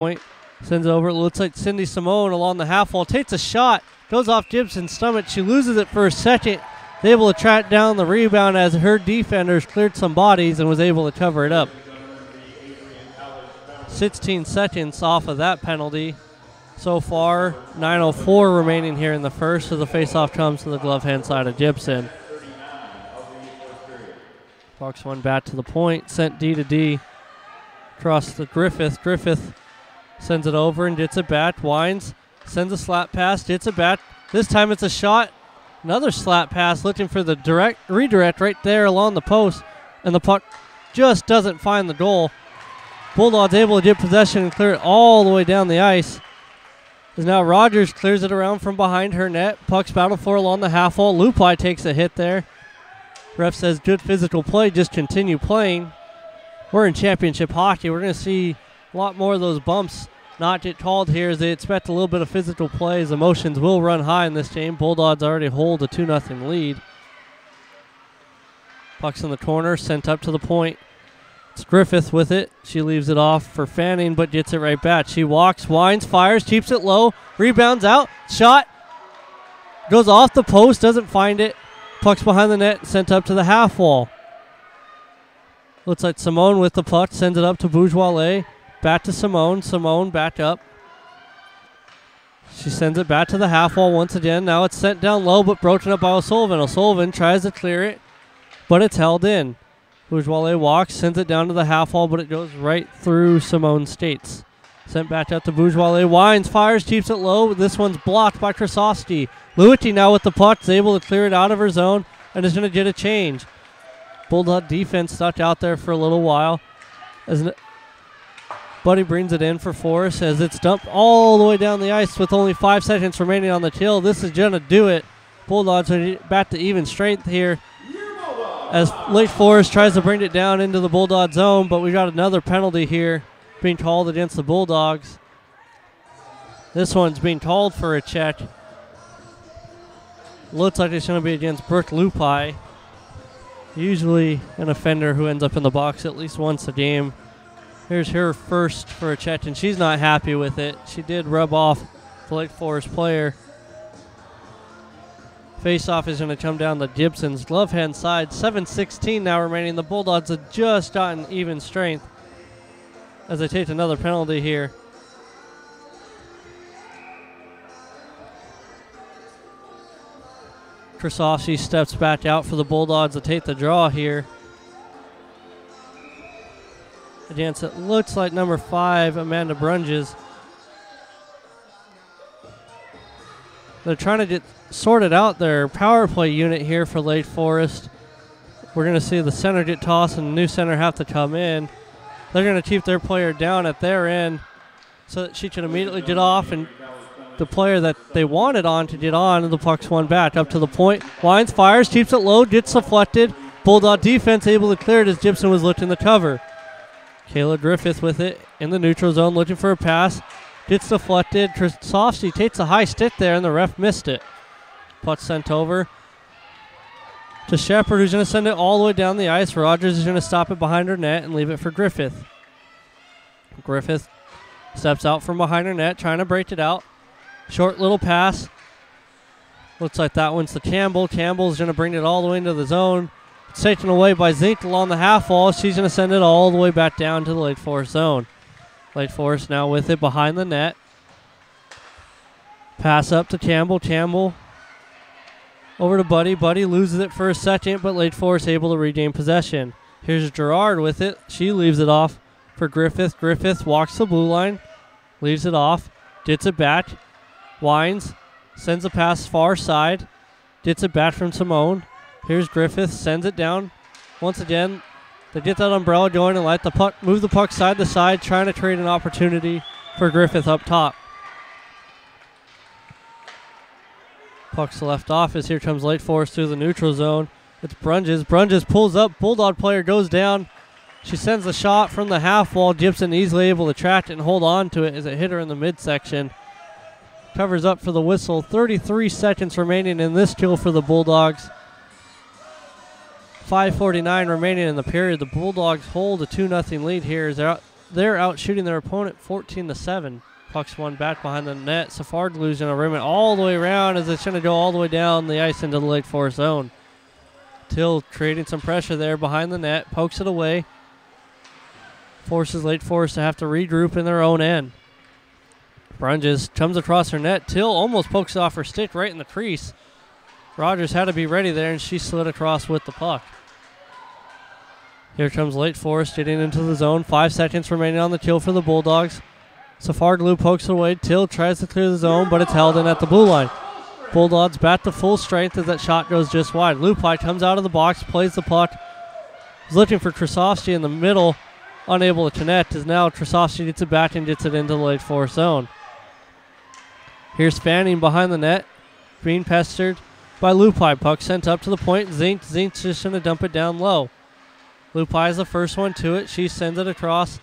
point. Sends it over. It looks like Cindy Simone along the half wall. Takes a shot. Goes off Gibson's stomach. She loses it for a second. Able to track down the rebound as her defenders cleared some bodies and was able to cover it up. 16 seconds off of that penalty. So far, 9:04 remaining here in the first, so the faceoff comes to the glove hand side of Gibson. Pucks one back to the point, sent D to D. Across to Griffith. Griffith sends it over and gets it back. Wines sends a slap pass, gets it back. This time it's a shot. Another slap pass, looking for the redirect right there along the post, and the puck just doesn't find the goal. Bulldogs able to get possession and clear it all the way down the ice. As now Rogers clears it around from behind her net. Puck's battled for along the half wall. Lupi takes a hit there. Ref says good physical play, just continue playing. We're in championship hockey. We're going to see a lot more of those bumps not get called here as they expect a little bit of physical play as emotions will run high in this game. Bulldogs already hold a 2-0 lead. Puck's in the corner, sent up to the point. It's Griffith with it. She leaves it off for Fanning, but gets it right back. She walks, winds, fires, keeps it low, rebounds out, shot, goes off the post, doesn't find it. Puck's behind the net, sent up to the half wall. Looks like Simone with the puck, sends it up to Bourgeois. Back to Simone. Simone back up. She sends it back to the half wall once again. Now it's sent down low, but broken up by O'Sullivan. O'Sullivan tries to clear it, but it's held in. Bourgeois walks, sends it down to the half wall, but it goes right through Simone States. Sent back out to Bourgeois. Wines, fires, keeps it low. This one's blocked by Krasovsky. Lewicki now with the puck is able to clear it out of her zone and is going to get a change. Bulldog defense stuck out there for a little while. As Buddy brings it in for Forrest as it's dumped all the way down the ice with only 5 seconds remaining on the kill. This is going to do it. Bulldogs are back to even strength here as Lake Forest tries to bring it down into the Bulldog zone, but we got another penalty here being called against the Bulldogs. This one's being called for a check. Looks like it's going to be against Brooke Lupi. Usually an offender who ends up in the box at least once a game. Here's her first for a check, and she's not happy with it. She did rub off the Lake Forest player. Face-off is going to come down to Gibson's glove hand side. 7:16 now remaining. The Bulldogs have just gotten even strength as they take another penalty here. Krasovsky steps back out for the Bulldogs to take the draw here. Against it looks like number 5, Amanda Brunges. They're trying to get sorted out their power play unit here for Lake Forest. We're going to see the center get tossed and the new center have to come in. They're going to keep their player down at their end so that she can immediately get off, and the player that they wanted on to get on, and the puck's one back up to the point. Wines, fires, keeps it low, gets deflected. Bulldog defense able to clear it as Gibson was looking to cover. Kayla Griffith with it in the neutral zone, looking for a pass. Gets deflected. Krasovsky takes a high stick there, and the ref missed it. Puck sent over to Shepard, who's going to send it all the way down the ice. Rogers is going to stop it behind her net and leave it for Griffith. Griffith steps out from behind her net, trying to break it out. Short little pass. Looks like that one's to Campbell. Campbell's going to bring it all the way into the zone. It's taken away by Zink along the half wall. She's going to send it all the way back down to the Lake Forest zone. Lake Forest now with it behind the net. Pass up to Campbell. Campbell over to Buddy. Buddy loses it for a second, but Lake Forest able to regain possession. Here's Gerard with it. She leaves it off for Griffith. Griffith walks the blue line, leaves it off, gets it back. Wines sends a pass far side, gets it back from Simone. Here's Griffith, sends it down. Once again, they get that umbrella going and let the puck move the puck side to side, trying to create an opportunity for Griffith up top. Puck's left off as here comes Lake Forest through the neutral zone. It's Brunges. Brunges pulls up. Bulldog player goes down. She sends the shot from the half wall. Gibson easily able to track it and hold on to it as it hit her in the midsection. Covers up for the whistle. 33 seconds remaining in this kill for the Bulldogs. 5:49 remaining in the period. The Bulldogs hold a 2-0 lead here as they're they're out shooting their opponent 14-7. Puck's one back behind the net. Safardlu's going to rim it all the way around as it's going to go all the way down the ice into the Lake Forest zone. Till creating some pressure there behind the net, pokes it away. Forces Lake Forest to have to regroup in their own end. Brunges comes across her net. Till almost pokes off her stick right in the crease. Rogers had to be ready there, and she slid across with the puck. Here comes Lake Forest getting into the zone. 5 seconds remaining on the kill for the Bulldogs. Safardlu pokes it away. Till tries to clear the zone, but it's held in at the blue line. Bulldogs bat to full strength as that shot goes just wide. Lupai comes out of the box, plays the puck. He's looking for Krasovsky in the middle, unable to connect, as now Krasovsky gets it back and gets it into the Lake Forest zone. Here's Fanning behind the net, being pestered by Lupai. Puck sent up to the point. Zink's just going to dump it down low. Lupai is the first one to it. She sends it across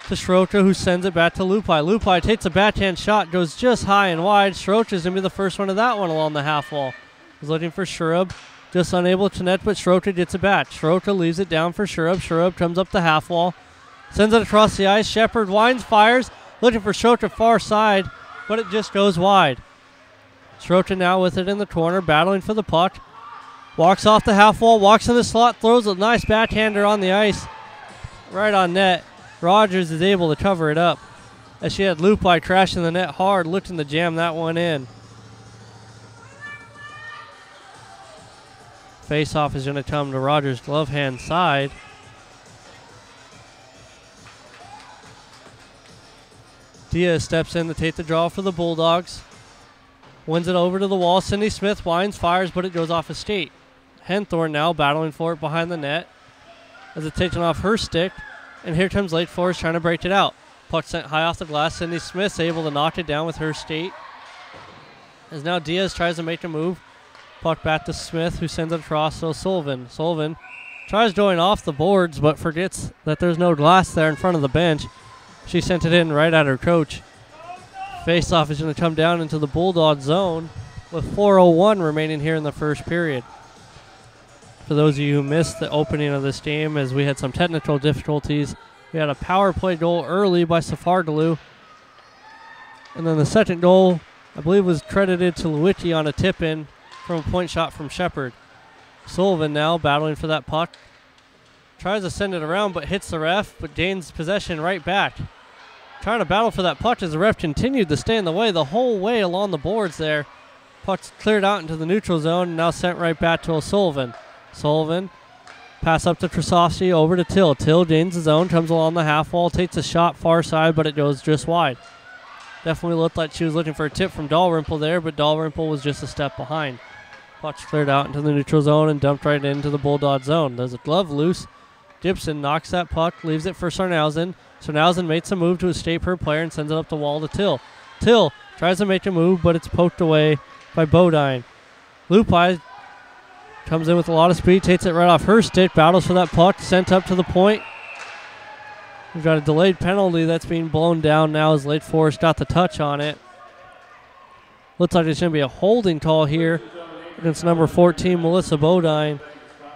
to Schroeder, who sends it back to Lupai. Lupai takes a backhand shot, goes just high and wide. Schroeder's going to be the first one to that one along the half wall. He's looking for Shrub, just unable to connect, but Schroeder gets it back. Schroeder leaves it down for Shrub. Shrub comes up the half wall, sends it across the ice. Shepard winds, fires, looking for Schroeder far side, but it just goes wide. Schroeder now with it in the corner, battling for the puck. Walks off the half wall, walks in the slot, throws a nice backhander on the ice, right on net. Rogers is able to cover it up as she had Lupai crashing the net hard, looking to jam that one in. Face-off is going to come to Rogers' glove hand side. Diaz steps in to take the draw for the Bulldogs. Wins it over to the wall. Cindy Smith winds, fires, but it goes off a skate. Henthorne now battling for it behind the net as it's taken off her stick. And here comes Lake Forest trying to break it out. Puck sent high off the glass. Cindy Smith's able to knock it down with her skate. As now Diaz tries to make a move. Puck back to Smith, who sends it across to Sullivan. Sullivan tries going off the boards, but forgets that there's no glass there in front of the bench. She sent it in right at her coach. Face-off is going to come down into the Bulldog zone with 4:01 remaining here in the first period. For those of you who missed the opening of this game, as we had some technical difficulties, we had a power play goal early by Safardlu. And then the second goal, I believe, was credited to Lewicki on a tip-in from a point shot from Shepard. Sullivan now battling for that puck. Tries to send it around, but hits the ref, but gains possession right back. Trying to battle for that puck as the ref continued to stay in the way the whole way along the boards there. Puck's cleared out into the neutral zone and now sent right back to O'Sullivan. Sullivan, pass up to Krasovsky, over to Till. Till gains the zone, comes along the half wall, takes a shot far side, but it goes just wide. Definitely looked like she was looking for a tip from Dalrymple there, but Dalrymple was just a step behind. Puck's cleared out into the neutral zone and dumped right into the Bulldog zone. There's a glove loose. Gibson knocks that puck, leaves it for Sarnhausen. Sarnhausen makes a move to escape her player and sends it up the wall to Till. Till tries to make a move, but it's poked away by Bodine. Lupai comes in with a lot of speed, takes it right off her stick, battles for that puck, sent up to the point. We've got a delayed penalty that's being blown down now as Lake Forest got the touch on it. Looks like it's going to be a holding call here against number 14, Melissa Bodine.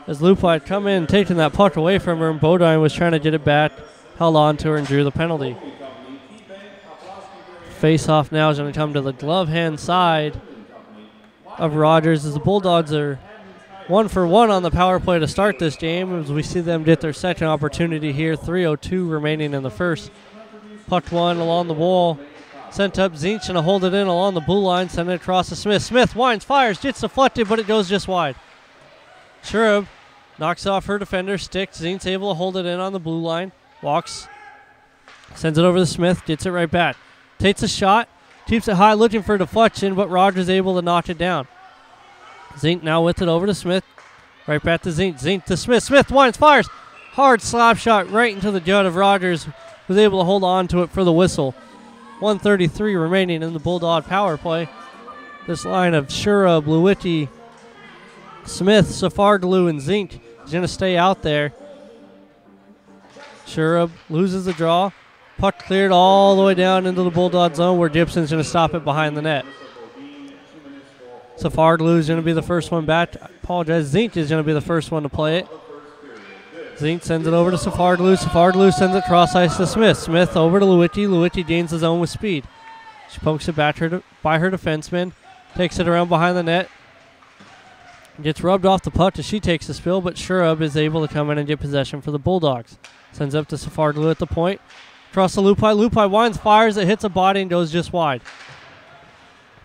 As Lupai had come in, taking that puck away from her, and Bodine was trying to get it back, held on to her and drew the penalty. Face-off now is going to come to the glove hand side of Rogers as the Bulldogs are 1-for-1 on the power play to start this game as we see them get their second opportunity here. 3:02 remaining in the first. Puck one along the wall. Sent up. Zinch going to hold it in along the blue line. Send it across to Smith. Smith winds, fires, gets deflected, but it goes just wide. Shrub knocks off her defender. Stick. Zinch able to hold it in on the blue line. Walks. Sends it over to Smith. Gets it right back. Takes a shot. Keeps it high looking for a deflection, but Rogers able to knock it down. Zink now with it over to Smith. Right back to Zink. Zink to Smith. Smith winds, fires. Hard slap shot right into the gut of Rogers. Was able to hold on to it for the whistle. 1:33 remaining in the Bulldog power play. This line of Shura, Lewicki, Smith, Safardlu, and Zink is going to stay out there. Shura loses the draw. Puck cleared all the way down into the Bulldog zone where Gibson's going to stop it behind the net. Safardlu is going to be the first one back. I apologize. Zink is going to be the first one to play it. Zink sends it over to Safardaloo. Safardaloo sends it cross ice to Smith. Smith over to Luigi. Luigi gains the zone with speed. She pokes it back by her defenseman. Takes it around behind the net. Gets rubbed off the puck as she takes the spill, but Shurub is able to come in and get possession for the Bulldogs. Sends up to Safardaloo at the point. Across to Lupai. Lupai winds, fires, it hits a body and goes just wide.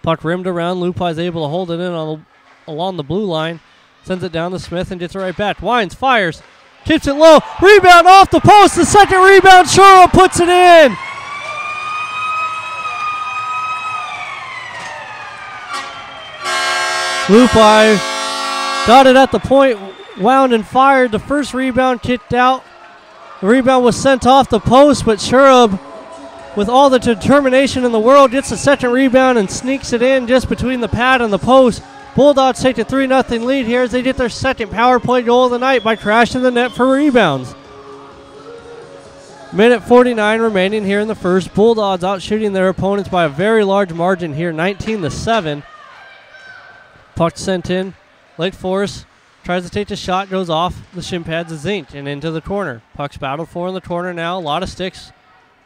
Puck rimmed around. Lupai is able to hold it in along the blue line. Sends it down to Smith and gets it right back. Winds, fires, keeps it low. Rebound off the post. The second rebound. Shurub puts it in. Lupai got it at the point, wound and fired. The first rebound kicked out. The rebound was sent off the post, but Shurub, with all the determination in the world, gets the second rebound and sneaks it in just between the pad and the post. Bulldogs take a 3-0 lead here as they get their second power play goal of the night by crashing the net for rebounds. Minute 49 remaining here in the first. Bulldogs out shooting their opponents by a very large margin here, 19-7. Puck sent in. Lake Forest tries to take the shot, goes off the shin pads of Zink and into the corner. Puck's battled for in the corner now. A lot of sticks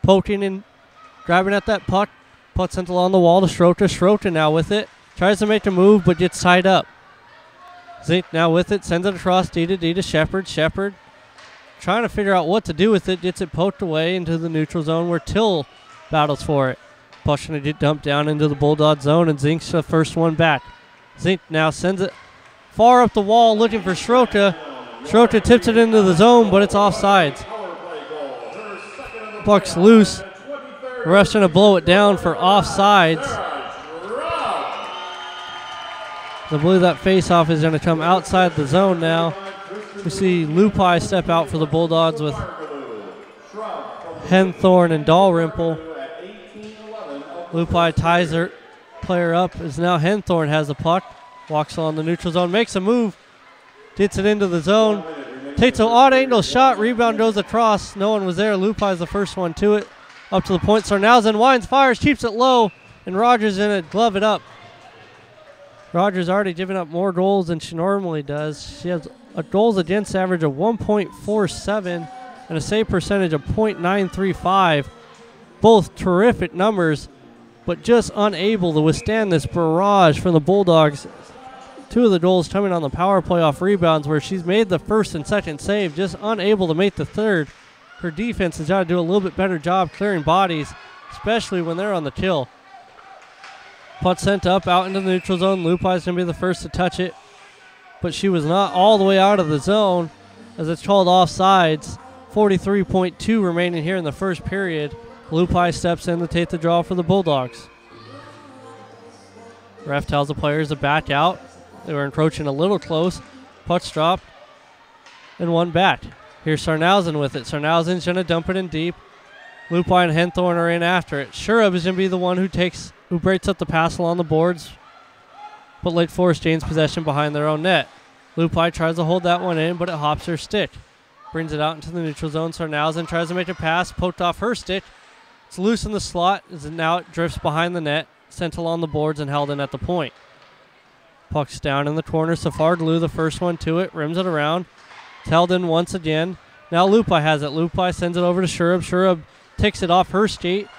poking and grabbing at that puck. Puck sent along the wall to Schroeder. Schroeder now with it. Tries to make the move but gets tied up. Zink now with it. Sends it across D to Shepard. Shepard trying to figure out what to do with it. Gets it poked away into the neutral zone where Till battles for it. Puck's going to get dumped down into the Bulldog zone and Zink's the first one back. Zink now sends it far up the wall looking for Schroeder. Schroeder tips it into the zone, but it's offsides. Puck's loose. The ref's going to blow it down for offsides. I believe that faceoff is going to come outside the zone now. We see Lupai step out for the Bulldogs with Henthorn and Dalrymple. Lupai ties her player up as now Henthorn has the puck. Walks on the neutral zone, makes a move, gets it into the zone, takes an odd angle shot, rebound goes across. No one was there. Lupai's the first one to it. Up to the point. Sarnausen winds, fires, keeps it low, and Rogers in it, glove it up. Rogers already given up more goals than she normally does. She has a goals against average of 1.47 and a save percentage of .935. Both terrific numbers, but just unable to withstand this barrage from the Bulldogs. Two of the goals coming on the power play off rebounds where she's made the first and second save, just unable to make the third. Her defense has got to do a little bit better job clearing bodies, especially when they're on the kill. Puck sent up out into the neutral zone. Lupai's going to be the first to touch it, but she was not all the way out of the zone as it's called offsides. 43.2 remaining here in the first period. Lupai steps in to take the draw for the Bulldogs. Ref tells the players to back out. They were encroaching a little close. Puck's dropped and one back. Here's Sarnausen with it. Sarnausen's going to dump it in deep. Lupai and Henthorn are in after it. Shurub is going to be the one who breaks up the pass along the boards, but Lake Forest gains possession behind their own net. Lupai tries to hold that one in, but it hops her stick. Brings it out into the neutral zone. Sarnausen tries to make a pass, poked off her stick. It's loose in the slot, as now it drifts behind the net, sent along the boards and held in at the point. Puck's down in the corner. Safardaloo, the first one to it, rims it around. It's held in once again. Now Lupai has it. Lupai sends it over to Shurub. Shurub takes it off her skate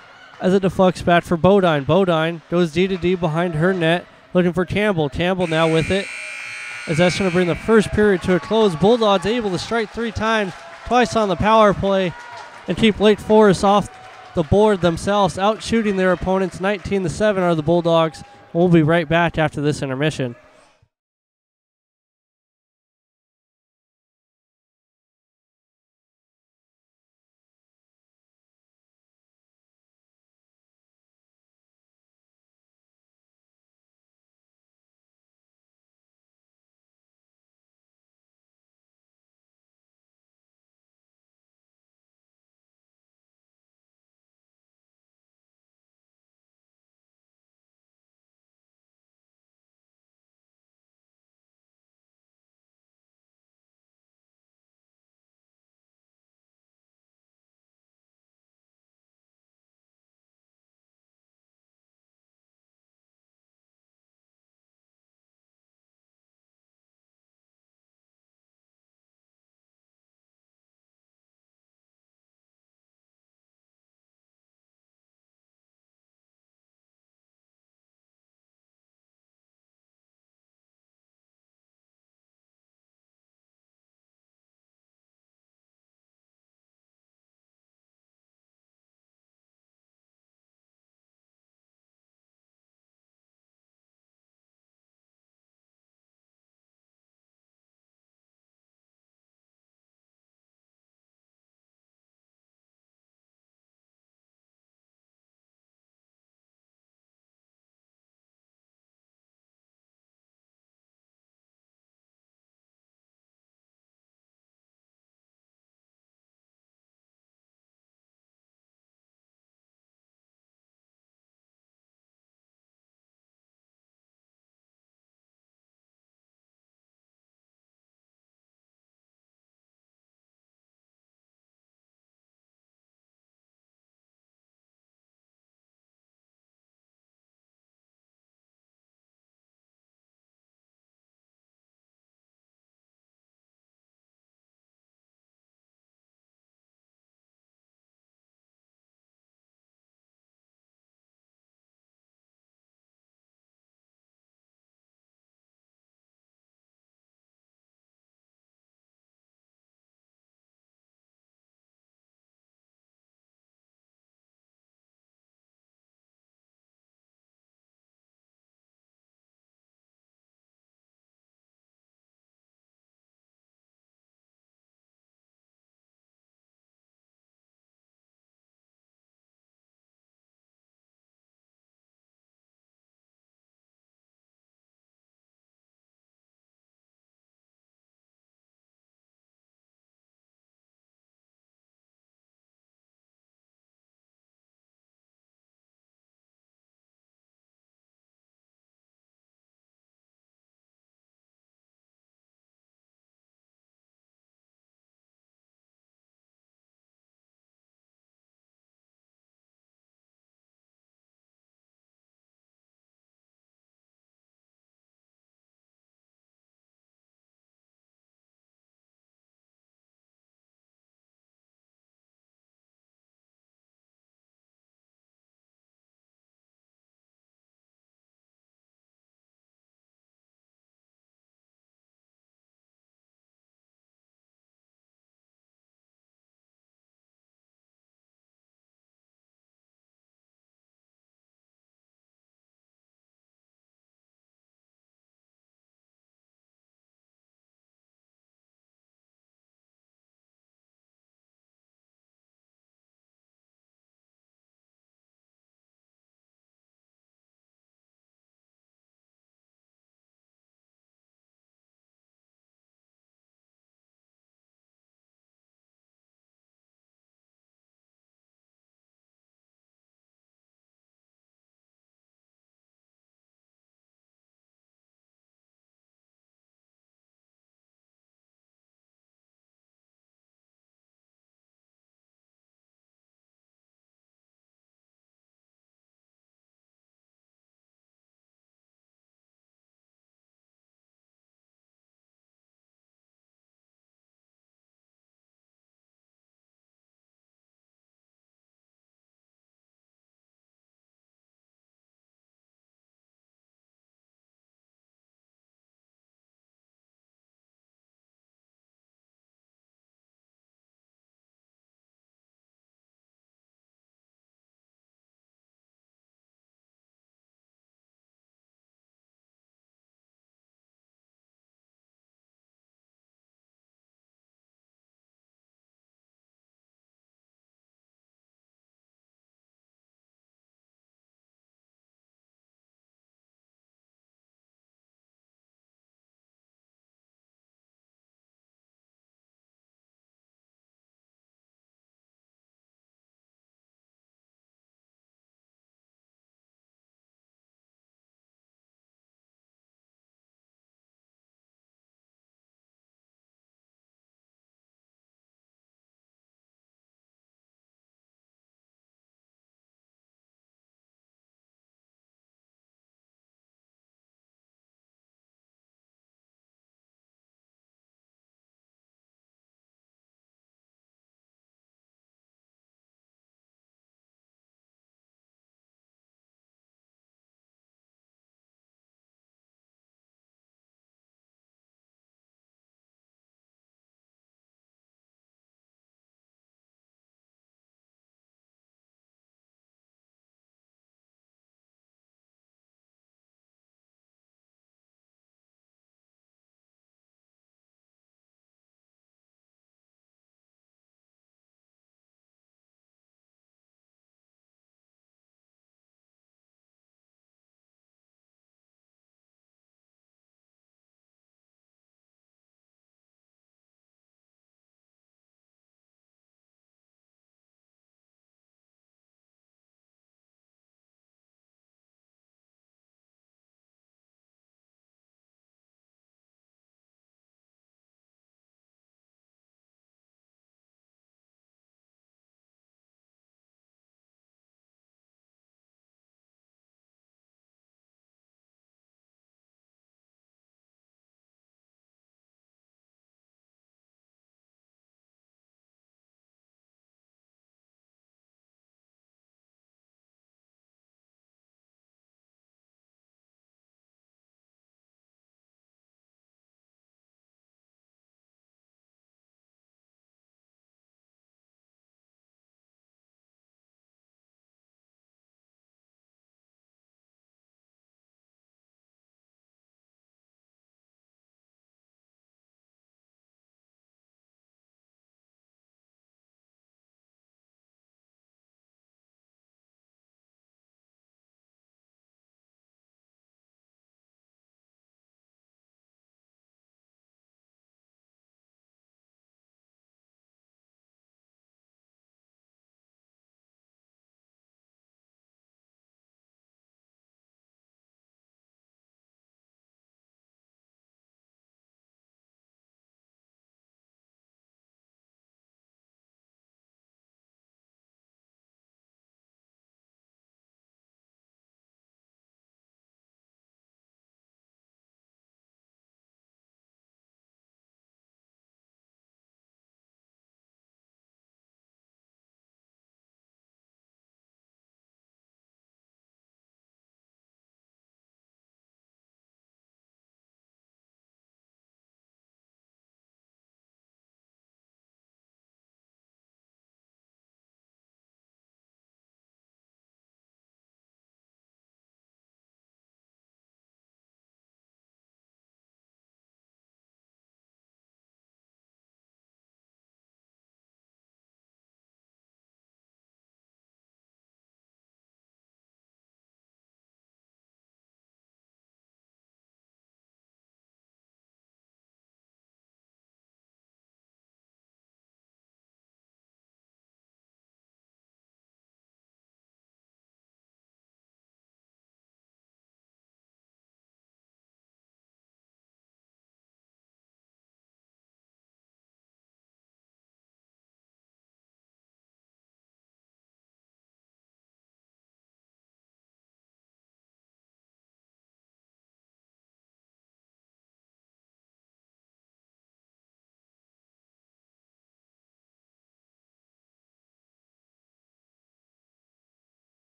as it deflects back for Bodine. Bodine goes D to D behind her net, looking for Campbell. Campbell now with it, as that's going to bring the first period to a close. Bulldogs able to strike 3 times, twice on the power play, and keep Lake Forest off the board themselves, out shooting their opponents. 19-7 are the Bulldogs. We'll be right back after this intermission.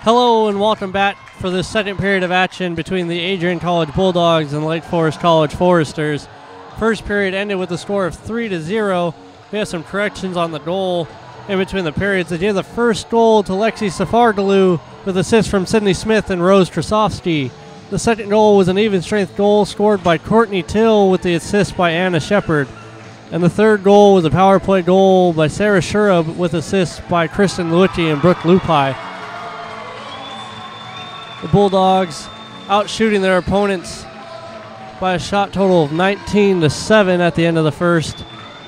Hello and welcome back for the second period of action between the Adrian College Bulldogs and Lake Forest College Foresters. First period ended with a score of 3-0. We have some corrections on the goal in between the periods. They gave the first goal to Lexi Safargalu with assists from Sydney Smith and Rose Krasovsky. The second goal was an even strength goal scored by Courtney Till with the assist by Anna Shepard. And the third goal was a power play goal by Sarah Shurub with assists by Kristen Luicki and Brooke Lupai. The Bulldogs out shooting their opponents by a shot total of 19-7 at the end of the first.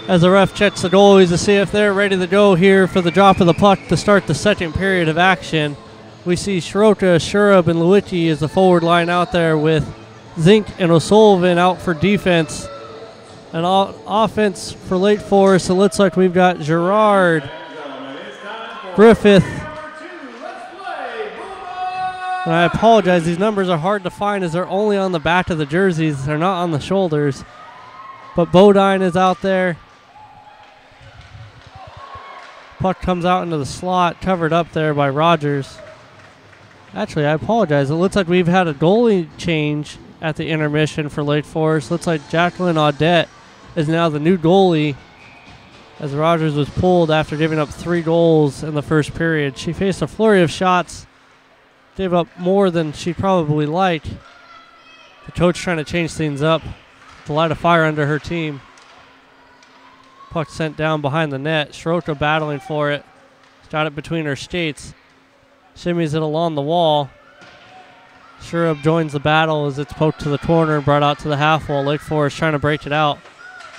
As the ref checks the goalies to see if they're ready to go here for the drop of the puck to start the second period of action. We see Schroeder, Shurub, and Luicki as the forward line out there with Zink and O'Sullivan out for defense. And offense for Lake Forest, it looks like we've got Gerard, Griffith. And I apologize, these numbers are hard to find as they're only on the back of the jerseys. They're not on the shoulders. But Bodine is out there. Puck comes out into the slot, covered up there by Rogers. Actually, I apologize. It looks like we've had a goalie change at the intermission for Lake Forest. Looks like Jacqueline Audette is now the new goalie as Rogers was pulled after giving up 3 goals in the first period. She faced a flurry of shots. Gave up more than she probably liked. The coach trying to change things up to light a fire under her team. Puck sent down behind the net. Schroeder battling for it. Got it between her skates. Shimmies it along the wall. Shurub joins the battle as it's poked to the corner and brought out to the half wall. Lake Forest trying to break it out.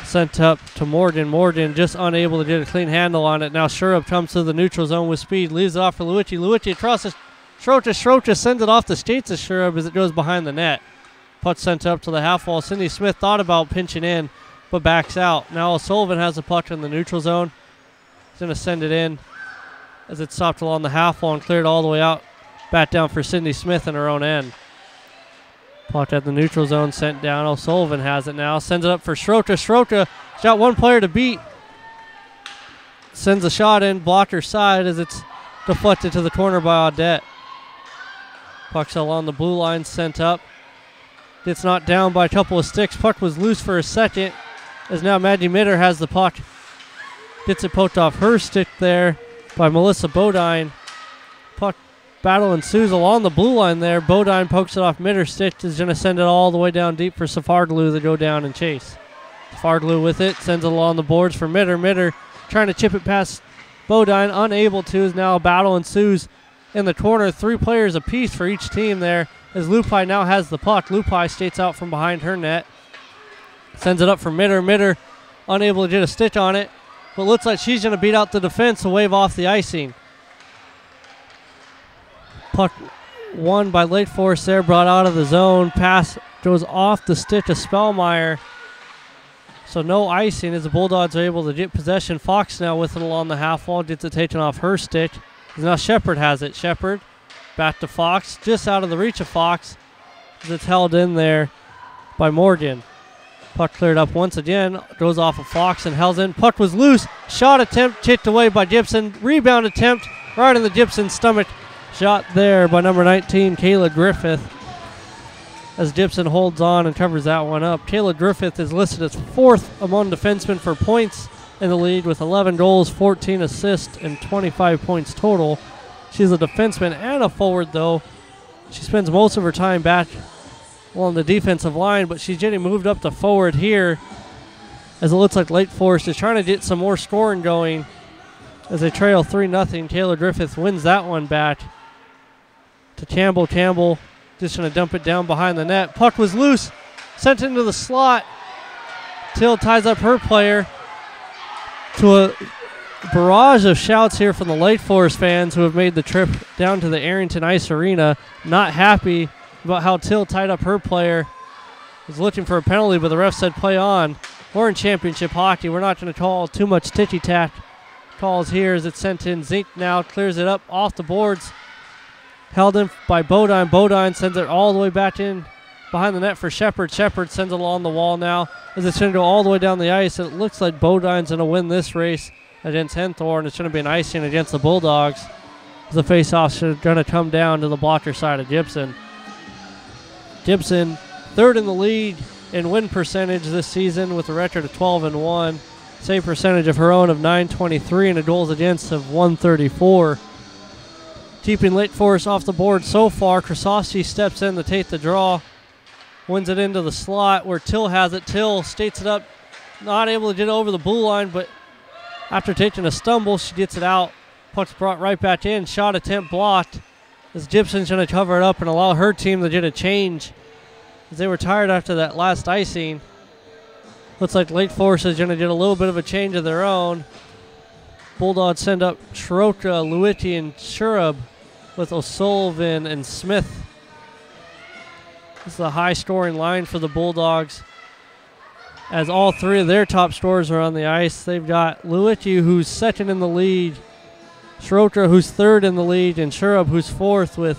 Sent up to Morgan. Morgan just unable to get a clean handle on it. Now Shurub comes to the neutral zone with speed. Leaves it off for Luicki. Luicki across the Schroeder sends it off the skates of Shurub as it goes behind the net. Puck sent up to the half wall. Sydney Smith thought about pinching in, but backs out. Now O'Sullivan has the puck in the neutral zone. He's going to send it in as it's stopped along the half wall and cleared all the way out. Back down for Sydney Smith in her own end. Puck at the neutral zone sent down. O'Sullivan has it now. Sends it up for Schroeder. Schroeder got one player to beat. Sends a shot in, blocker side as it's deflected to the corner by Audette. Puck's along the blue line, sent up. Gets knocked down by a couple of sticks. Puck was loose for a second as now Maggie Mitter has the puck. Gets it poked off her stick there by Melissa Bodine. Puck battle ensues along the blue line there. Bodine pokes it off Mitter's stick. Is going to send it all the way down deep for Safargalu to go down and chase. Safargalu with it. Sends it along the boards for Mitter. Mitter trying to chip it past Bodine. Unable to as now a battle ensues in the corner. 3 players apiece for each team there as Lupai now has the puck. Lupai skates out from behind her net. Sends it up for Mitter. Mitter unable to get a stick on it, but looks like she's going to beat out the defense to wave off the icing. Puck won by Lake Forest there, brought out of the zone. Pass goes off the stick of Spellmeyer. So no icing as the Bulldogs are able to get possession. Fox now with it along the half wall. Gets it taken off her stick. Now Shepard has it. Shepard back to Fox. Just out of the reach of Fox as it's held in there by Morgan. Puck cleared up once again. Goes off of Fox and held in. Puck was loose. Shot attempt kicked away by Gibson. Rebound attempt right in the Gibson stomach. Shot there by number 19, Kayla Griffith. As Gibson holds on and covers that one up. Kayla Griffith is listed as 4th among defensemen for points in the league with 11 goals, 14 assists, and 25 points total. She's a defenseman and a forward, though. She spends most of her time back along the defensive line, but she's getting moved up to forward here as it looks like Lake Forest is trying to get some more scoring going as they trail 3-0. Kayla Griffith wins that one back to Campbell. Campbell just going to dump it down behind the net. Puck was loose, sent into the slot. Till ties up her player. To a barrage of shouts here from the Lake Forest fans who have made the trip down to the Arrington Ice Arena. Not happy about how Till tied up her player. Was looking for a penalty, but the ref said play on. We're in championship hockey. We're not going to call too much ticky-tack calls here as it's sent in. Zink now clears it up off the boards. Held in by Bodine. Bodine sends it all the way back in behind the net for Shepard. Shepard sends it along the wall now as it's going to go all the way down the ice. It looks like Bodine's going to win this race against Henthorne. It's going to be an icing against the Bulldogs. The face-offs are going to come down to the blocker side of Gibson. Gibson, third in the league in win percentage this season with a record of 12-1. Save percentage of her own of 923 and a goals against of 134. Keeping Lake Forest off the board so far, Krasovsky steps in to take the draw. Wins it into the slot where Till has it. Till states it up, not able to get over the blue line, but after taking a stumble, she gets it out. Puck's brought right back in. Shot attempt blocked as Gibson's going to cover it up and allow her team to get a change as they were tired after that last icing. Looks like Lake Forest is going to get a little bit of a change of their own. Bulldogs send up Troka, Luitti, and Shurub with O'Sullivan and Smith. This is a high-scoring line for the Bulldogs, as all three of their top scorers are on the ice. They've got Luitti, who's second in the lead, Schroeder, who's third in the lead, and Shurub, who's fourth with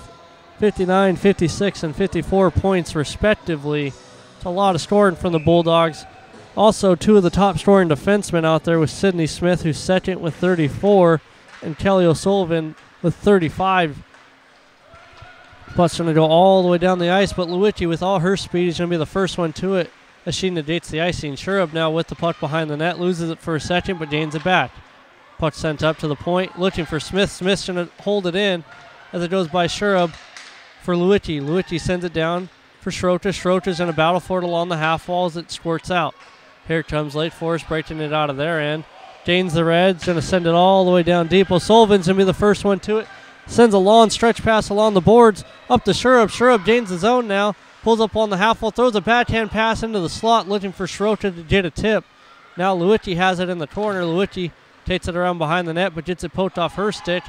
59, 56, and 54 points respectively. It's a lot of scoring from the Bulldogs. Also, two of the top scoring defensemen out there with Sydney Smith, who's second with 34, and Kelly O'Sullivan with 35. Puck's going to go all the way down the ice, but Luitti, with all her speed, is going to be the first one to it as she negates the icing. Shurub now with the puck behind the net, loses it for a second, but gains it back. Puck sent up to the point, looking for Smith. Smith's going to hold it in as it goes by Shurub for Luitti. Luitti sends it down for Schroeder. Schroeder's going to battle for it along the half wall as it squirts out. Here comes Lake Forest breaking it out of their end. Gains the Reds, going to send it all the way down deep. O'Sullivan's going to be the first one to it. Sends a long stretch pass along the boards up to Shurub. Shurub gains the zone now. Pulls up on the half wall, throws a backhand pass into the slot, looking for Schroeder to get a tip. Now Luitti has it in the corner. Luitti takes it around behind the net, but gets it poked off her stick.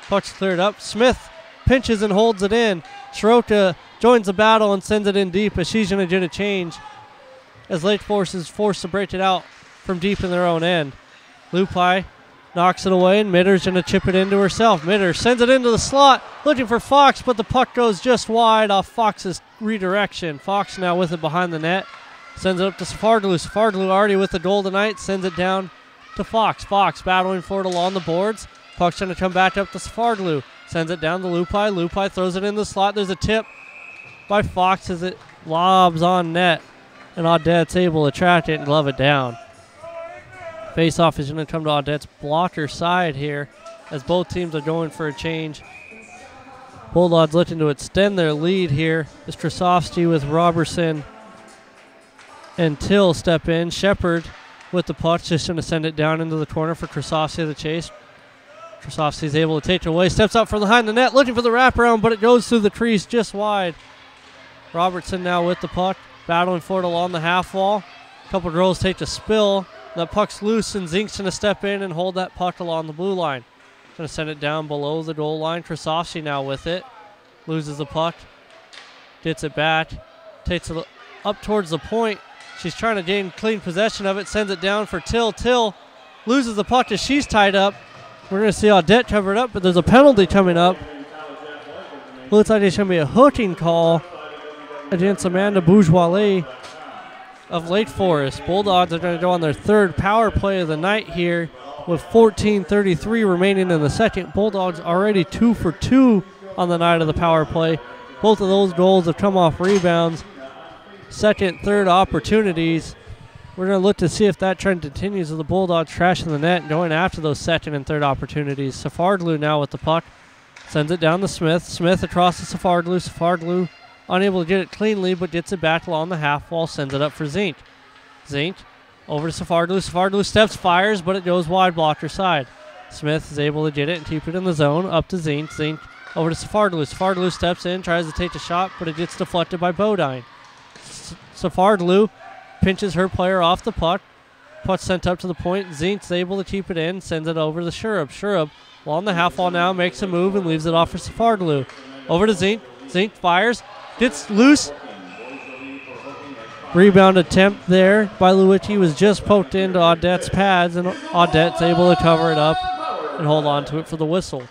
Puck's cleared up. Smith pinches and holds it in. Schroeder joins the battle and sends it in deep as she's going to get a change, as Lake Forest is forced to break it out from deep in their own end. Lupai knocks it away, and Mitter's going to chip it into herself. Mitter sends it into the slot, looking for Fox, but the puck goes just wide off Fox's redirection. Fox now with it behind the net. Sends it up to Safardlu. Safardlu already with the goal tonight. Sends it down to Fox. Fox battling for it along the boards. Puck's going to come back up to Safardlu. Sends it down to Lupai. Lupai throws it in the slot. There's a tip by Fox as it lobs on net, and Audette's able to track it and glove it down. Face-off is going to come to Audette's blocker side here as both teams are going for a change. Bulldogs looking to extend their lead here as Krasovsky with Robertson and Till step in. Shepard with the puck, just going to send it down into the corner for Krasovsky to chase. Krasovsky's able to take it away, steps up from behind the net, looking for the wraparound, but it goes through the crease just wide. Robertson now with the puck, battling for it along the half wall. A couple of girls take the spill. That puck's loose, and Zink's going to step in and hold that puck along the blue line. Going to send it down below the goal line. Krasovsky now with it. Loses the puck. Gets it back. Takes it up towards the point. She's trying to gain clean possession of it. Sends it down for Till. Till loses the puck as she's tied up. We're going to see Audette cover it up, but there's a penalty coming up. Looks like there's going to be a hooking call against Amanda Bourgeois of Lake Forest. Bulldogs are going to go on their third power play of the night here with 14:33 remaining in the second. Bulldogs already 2 for 2 on the night of the power play. Both of those goals have come off rebounds. Second, third opportunities. We're going to look to see if that trend continues with the Bulldogs trashing the net and going after those second and third opportunities. Safardlu now with the puck. Sends it down to Smith. Smith across to Safardlu. Safardlu unable to get it cleanly, but gets it back along the half wall, sends it up for Zink. Zink over to Safardlu. Safardlu steps, fires, but it goes wide, blocker side. Smith is able to get it and keep it in the zone, up to Zink. Zink over to Safardlu. Safardlu steps in, tries to take the shot, but it gets deflected by Bodine. Safardlu pinches her player off the puck. Puck sent up to the point. Zink's able to keep it in, sends it over to Shurub. Shurub along the half wall now, makes a move and leaves it off for Safardlu. Over to Zink. Zink fires. Gets loose. Rebound attempt there by Luitti was just poked into Audette's pads, and Audette's able to cover it up and hold on to it for the whistle.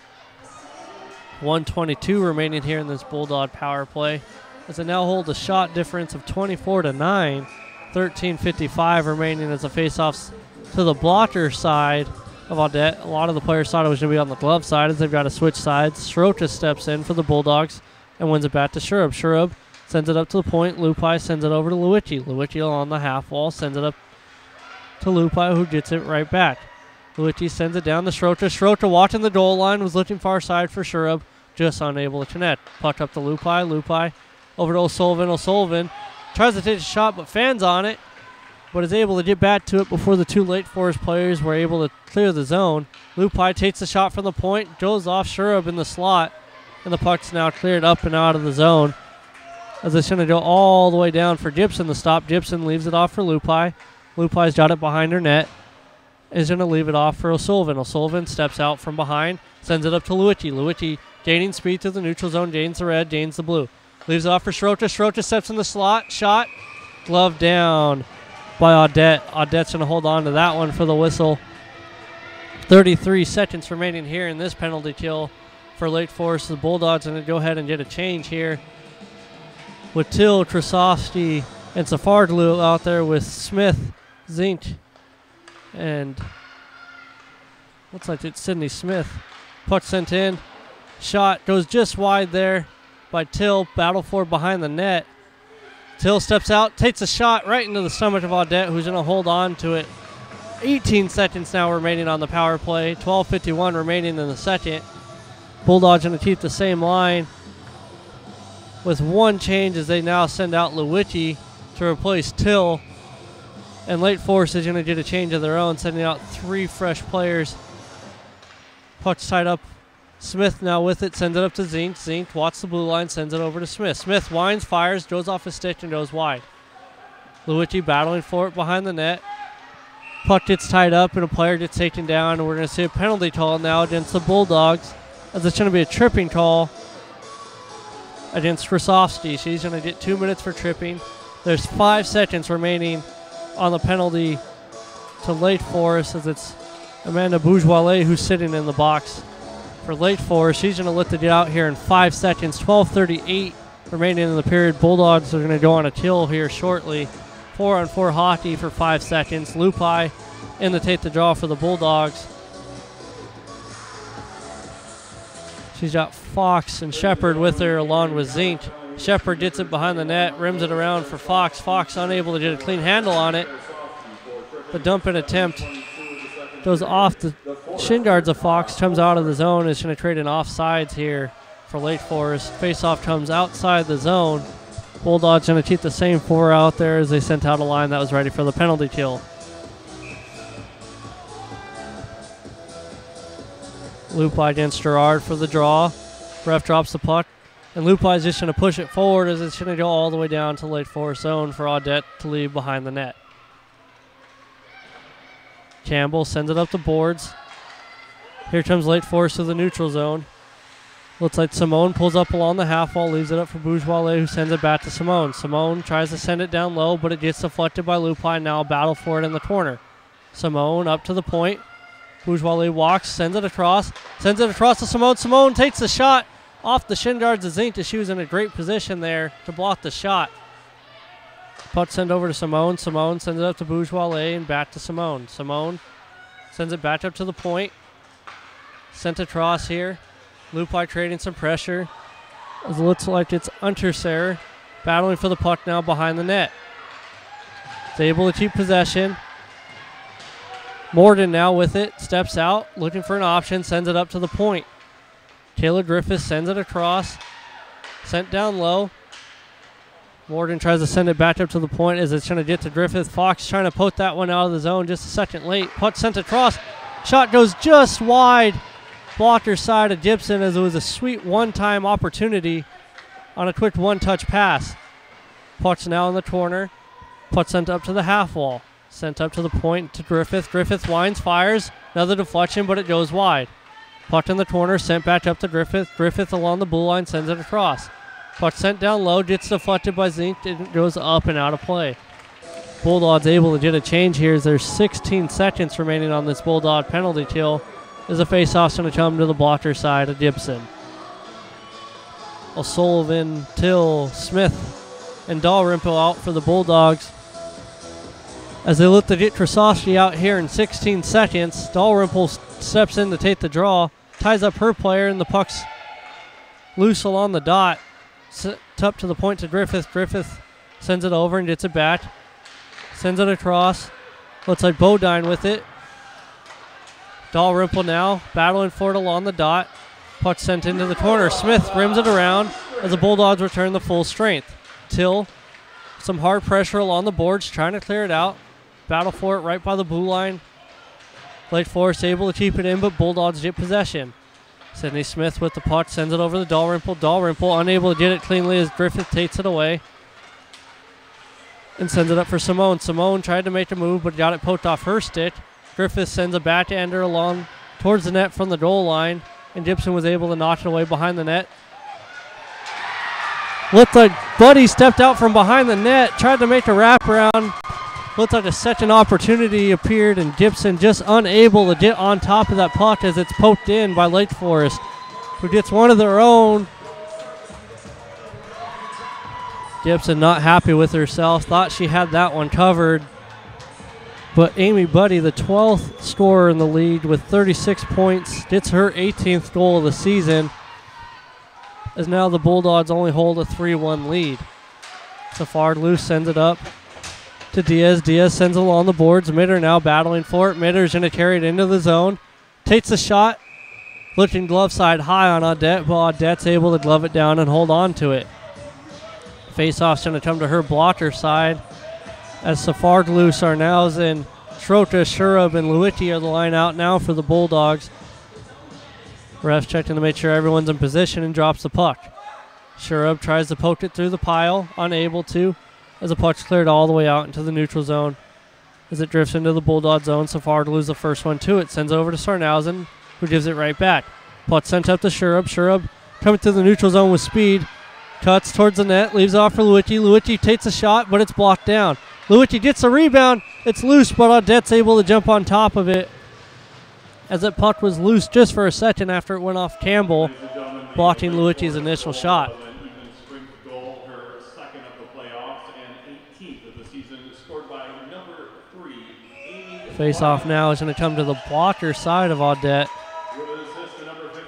1:22 remaining here in this Bulldog power play, as it now holds a shot difference of 24-9. 13:55 remaining as the faceoffs to the blocker side of Audette. A lot of the players thought it was going to be on the glove side as they've got to switch sides. Srota steps in for the Bulldogs and wins it back to Shurub. Shurub sends it up to the point. Lupai sends it over to Luigi. Luigi on the half wall sends it up to Lupai, who gets it right back. Luigi sends it down to Srota. Srota watching the goal line, was looking far side for Shurub, just unable to connect. Puck up to Lupai. Lupai over to O'Sullivan. O'Sullivan tries to take a shot but fans on it, but is able to get back to it before the two Lake Forest players were able to clear the zone. Lupai takes the shot from the point, goes off Shurub in the slot, and the puck's now cleared up and out of the zone. As it's going to go all the way down for Gibson to stop. Gibson leaves it off for Lupai. Lupai's got it behind her net. Is going to leave it off for O'Sullivan. O'Sullivan steps out from behind, sends it up to Luigi. Luigi gaining speed to the neutral zone, gains the red, gains the blue. Leaves it off for Srota. Srota steps in the slot, shot, glove down by Audette. Audette's going to hold on to that one for the whistle. 33 seconds remaining here in this penalty kill for Lake Forest. The Bulldogs are going to go ahead and get a change here with Till, Krasovsky, and Safardlu out there with Smith, Zink, and looks like it's Sydney Smith. Puck sent in. Shot goes just wide there by Till. Battle for behind the net. Till steps out, takes a shot right into the stomach of Audette, who's going to hold on to it. 18 seconds now remaining on the power play. 12:51 remaining in the second. Bulldogs going to keep the same line with one change as they now send out Luigi to replace Till. And Lake Forest is going to get a change of their own, sending out 3 fresh players. Puck's tied up. Smith now with it, sends it up to Zink. Zink walks the blue line, sends it over to Smith. Smith winds, fires, goes off his stick, and goes wide. Luigi battling for it behind the net. Puck gets tied up, and a player gets taken down, and we're going to see a penalty call now against the Bulldogs, as it's going to be a tripping call against Krasovsky. She's going to get 2 minutes for tripping. There's 5 seconds remaining on the penalty to Lake Forest, as it's Amanda Bourgeois who's sitting in the box for Lake Forest. She's going to lift it out here in 5 seconds. 12:38 remaining in the period. Bulldogs are going to go on a kill here shortly. 4-on-4 hockey for 5 seconds. Lupai in to take the draw for the Bulldogs. She's got Fox and Shepard with her along with Zink. Shepard gets it behind the net, rims it around for Fox. Fox unable to get a clean handle on it. The dumping attempt goes off the shin guards of Fox, comes out of the zone. Is going to trade an offsides here for Lake Forest. Faceoff comes outside the zone. Bulldogs going to keep the same 4 out there as they sent out a line that was ready for the penalty kill. Lupai against Gerard for the draw. Ref drops the puck. And Lupai is just going to push it forward as it's going to go all the way down to Lake Forest zone for Audette to leave behind the net. Campbell sends it up the boards. Here comes Lake Forest to the neutral zone. Looks like Simone pulls up along the half wall, leaves it up for Bourgeois, who sends it back to Simone. Simone tries to send it down low, but it gets deflected by Lupai. Now a battle for it in the corner. Simone up to the point. Bourgeois walks, sends it across to Simone. Simone takes the shot off the shin guards of Zink. She was in a great position there to block the shot. Puck sent over to Simone. Simone sends it up to Bourgeois and back to Simone. Simone sends it back up to the point. Sent across here. Lupai trading some pressure. It looks like it's Unterser battling for the puck now behind the net. It's able to keep possession. Morden now with it, steps out, looking for an option, sends it up to the point. Taylor Griffiths sends it across, sent down low. Morden tries to send it back up to the point as it's going to get to Griffith. Fox trying to poke that one out of the zone just a second late. Puck sent across. Shot goes just wide. Blocker side of Gibson as it was a sweet one-time opportunity on a quick one-touch pass. Puck's now in the corner. Puck sent up to the half wall. Sent up to the point to Griffith. Griffith winds, fires. Another deflection, but it goes wide. Puck in the corner, sent back up to Griffith. Griffith along the blue line sends it across. Puck sent down low, gets deflected by Zink. It goes up and out of play. Bulldogs able to get a change here as there's 16 seconds remaining on this Bulldog penalty kill as the faceoff's going to come to the blocker side of Gibson. O'Sullivan, Till, Smith, and Dalrymple out for the Bulldogs. As they look to get Trasovsky out here in 16 seconds, Dalrymple steps in to take the draw, ties up her player, and the puck's loose along the dot. Up to the point to Griffith. Griffith sends it over and gets it back. Sends it across. Looks like Bodine with it. Dalrymple now battling for it along the dot. Puck sent into the corner. Smith rims it around as the Bulldogs return the full strength. Till, some hard pressure along the boards, trying to clear it out. Battle for it right by the blue line. Lake Forest able to keep it in, but Bulldogs get possession. Sidney Smith with the puck, sends it over to Dalrymple. Dalrymple unable to get it cleanly as Griffith takes it away and sends it up for Simone. Simone tried to make a move, but got it poked off her stick. Griffith sends a backhander along towards the net from the goal line, and Gibson was able to knock it away behind the net. Looked like Buddy stepped out from behind the net, tried to make a wraparound. Looked like a second opportunity appeared, and Gibson just unable to get on top of that puck as it's poked in by Lake Forest, who gets one of their own. Gibson not happy with herself, thought she had that one covered. But Amy Buddy, the 12th scorer in the league with 36 points, gets her 18th goal of the season, as now the Bulldogs only hold a 3-1 lead. Safard loose sends it up to Diaz. Diaz sends it along the boards. Mitter now battling for it. Mitter's going to carry it into the zone. Takes a shot. Looking glove side high on Audette, but Audette's able to glove it down and hold on to it. Face-off's going to come to her blocker side as Safard loose are now in Schroeder, Shurub, and Lewicki are the line out now for the Bulldogs. Refs checking to make sure everyone's in position and drops the puck. Shurub tries to poke it through the pile, unable to, as the puck's cleared all the way out into the neutral zone. As it drifts into the Bulldog zone, Safard loses the first one to it. Sends it over to Sarnhausen, who gives it right back. Puck sent up to Shurub. Shurub coming to the neutral zone with speed. Cuts towards the net, leaves off for Lewicki. Lewicki takes a shot, but it's blocked down. Lewicki gets the rebound. It's loose, but Audette's able to jump on top of it, as that puck was loose just for a second after it went off Campbell, blocking Lewicki's initial shot. Face-off now is going to come to the blocker side of Audette.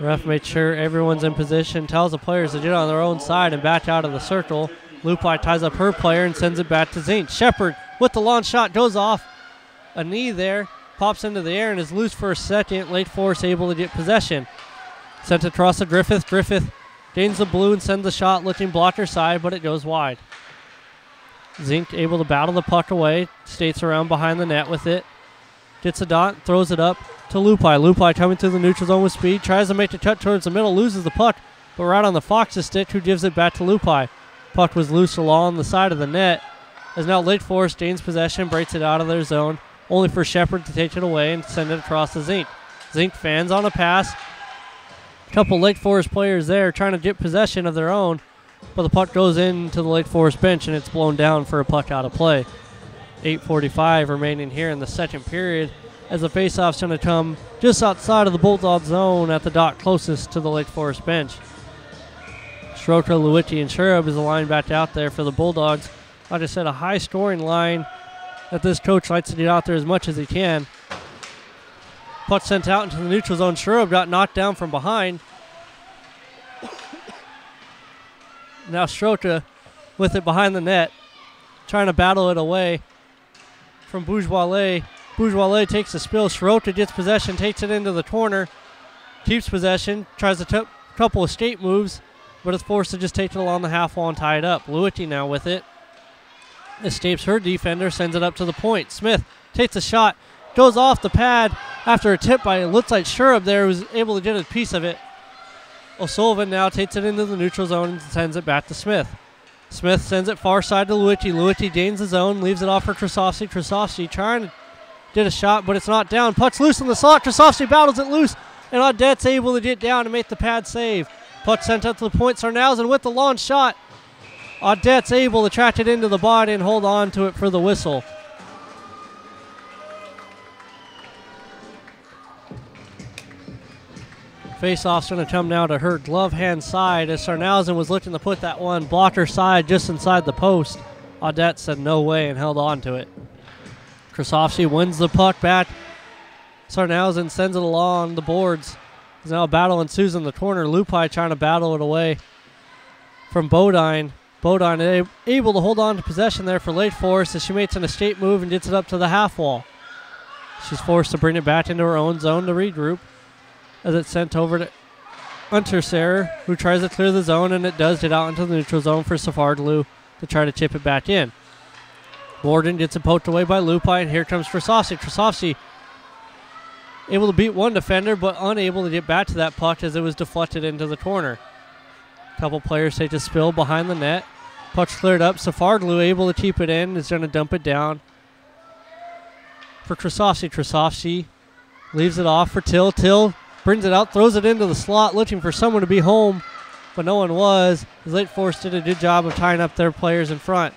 Ref made sure everyone's in position, tells the players to get on their own side and back out of the circle. Lupi ties up her player and sends it back to Zink. Shepard with the long shot goes off. A knee there, pops into the air and is loose for a second. Lake Forest able to get possession. Sent across to Griffith. Griffith gains the blue and sends the shot looking blocker side, but it goes wide. Zink able to battle the puck away, skates around behind the net with it. Gets a dot, throws it up to Lupi. Lupi coming through the neutral zone with speed, tries to make the cut towards the middle, loses the puck, but right on the Fox's stick, who gives it back to Lupi. Puck was loose along the side of the net, as now Lake Forest gains possession, breaks it out of their zone, only for Shepard to take it away and send it across to Zink. Zink fans on a pass. A couple Lake Forest players there trying to get possession of their own, but the puck goes into the Lake Forest bench and it's blown down for a puck out of play. 8:45 remaining here in the second period, as the faceoff's going to come just outside of the Bulldog zone at the dot closest to the Lake Forest bench. Schroeder, Lewicki, and Shurub is the line back out there for the Bulldogs. Like I said, a high-scoring line that this coach likes to get out there as much as he can. Puck sent out into the neutral zone. Shurub got knocked down from behind. Now Schroeder with it behind the net, trying to battle it away from Bourgeois. Bourgeois takes the spill. Schroeder gets possession, takes it into the corner, keeps possession, tries a couple escape moves, but is forced to just take it along the half wall and tie it up. Lewicki now with it. Escapes her defender, sends it up to the point. Smith takes a shot, goes off the pad after a tip by, it looks like Shurub there, was able to get a piece of it. O'Sullivan now takes it into the neutral zone and sends it back to Smith. Smith sends it far side to Lewicki. Lewicki gains the zone, leaves it off for Krasovsky. Krasovsky trying to get a shot, but it's not down. Puck's loose in the slot. Krasovsky battles it loose, and Audette's able to get down and make the pad save. Puck sent up to the point. Sarnhausen with the long shot. Audette's able to track it into the body and hold on to it for the whistle. Face-off's going to come now to her glove hand side, as Sarnhausen was looking to put that one blocker side just inside the post. Audette said no way and held on to it. Krasovsky wins the puck back. Sarnhausen sends it along the boards. There's now a battle ensues in the corner. Lupai trying to battle it away from Bodine. Bodine able to hold on to possession there for Lake Forest as she makes an escape move and gets it up to the half wall. She's forced to bring it back into her own zone to regroup as it's sent over to Unterserer, who tries to clear the zone, and it does get out into the neutral zone for Safardlu to try to chip it back in. Borden gets it poked away by Lupai, and here comes Krasovsky. Krasovsky able to beat one defender, but unable to get back to that puck as it was deflected into the corner. A couple players take a spill behind the net. Puck's cleared up. Safardlu able to keep it in, is going to dump it down for Krasovsky. Krasovsky leaves it off for Till. Till brings it out, throws it into the slot, looking for someone to be home, but no one was. Lake Forest did a good job of tying up their players in front.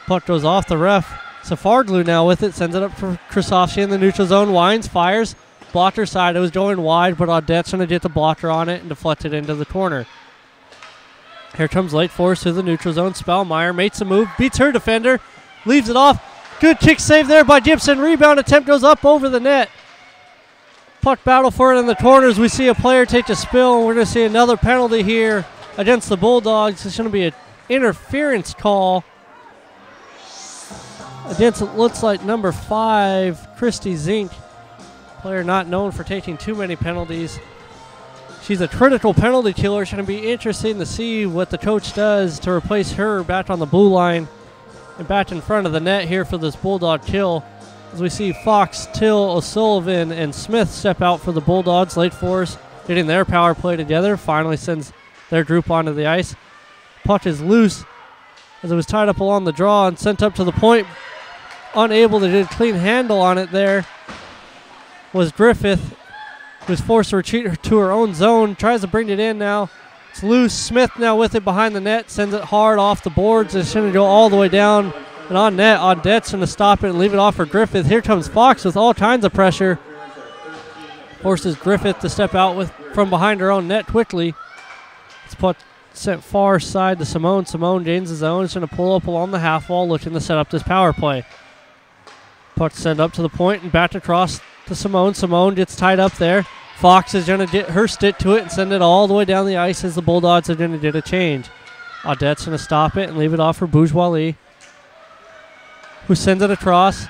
Puck goes off the ref. Safardlu now with it, sends it up for Krasovsky in the neutral zone. Wines, fires, blocker side. It was going wide, but Audette's going to get the blocker on it and deflect it into the corner. Here comes Lake Forest to the neutral zone. Spellmeyer makes a move, beats her defender, leaves it off. Good kick save there by Gibson. Rebound attempt goes up over the net. Puck battle for it in the corners. We see a player take a spill, and we're going to see another penalty here against the Bulldogs. It's going to be an interference call against, it looks like, number 5, Christy Zink. Player not known for taking too many penalties. She's a critical penalty killer. It's going to be interesting to see what the coach does to replace her back on the blue line and back in front of the net here for this Bulldog kill. As we see Fox, Till, O'Sullivan, and Smith step out for the Bulldogs. Lake Forest getting their power play together. Finally sends their group onto the ice. Puck is loose as it was tied up along the draw and sent up to the point. Unable to get a clean handle on it there was Griffith, who was forced to retreat to her own zone. Tries to bring it in now. It's loose. Smith now with it behind the net. Sends it hard off the boards. It's going to go all the way down. And on net, Audette's going to stop it and leave it off for Griffith. Here comes Fox with all kinds of pressure. Forces Griffith to step out from behind her own net quickly. It's put sent far side to Simone. Simone gains his own. It's going to pull up along the half wall, looking to set up this power play. Puck sent up to the point and back across to Simone. Simone gets tied up there. Fox is going to get her stick to it and send it all the way down the ice as the Bulldogs are going to get a change. Audette's going to stop it and leave it off for Bourgeois, who sends it across.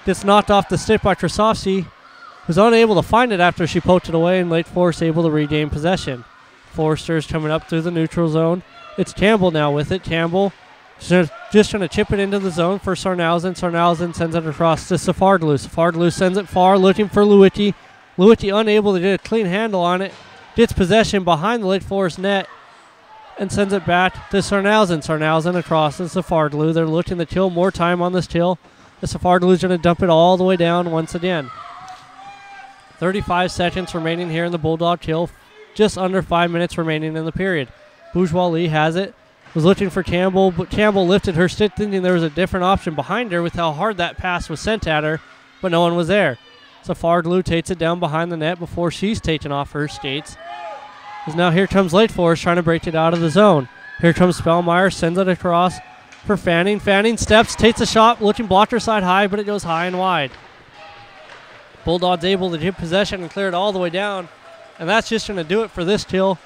Gets knocked off the stick by Krasovsky, who's unable to find it after she poked it away, and Lake Forest able to regain possession. Forrester's coming up through the neutral zone. It's Campbell now with it. Campbell just trying to chip it into the zone for Sarnhausen. Sarnhausen sends it across to Safardlu. Safardlu sends it far, looking for Lewicki. Lewicki unable to get a clean handle on it. Gets possession behind the Lake Forest net and sends it back to Sarnhausen. Sarnhausen across to Safardlu. They're looking to kill more time on this kill. The Safardlu's going to dump it all the way down once again. 35 seconds remaining here in the Bulldog kill. Just under 5 minutes remaining in the period. Bourgeois has it. Was looking for Campbell, but Campbell lifted her stick, thinking there was a different option behind her with how hard that pass was sent at her, but no one was there. Safardlu takes it down behind the net before she's taken off her skates. As now here comes Lake Forest trying to break it out of the zone. Here comes Spellmeyer, sends it across for Fanning. Fanning steps, takes a shot, looking blocker side high, but it goes high and wide. Bulldogs able to get possession and clear it all the way down, and that's just going to do it for this kill.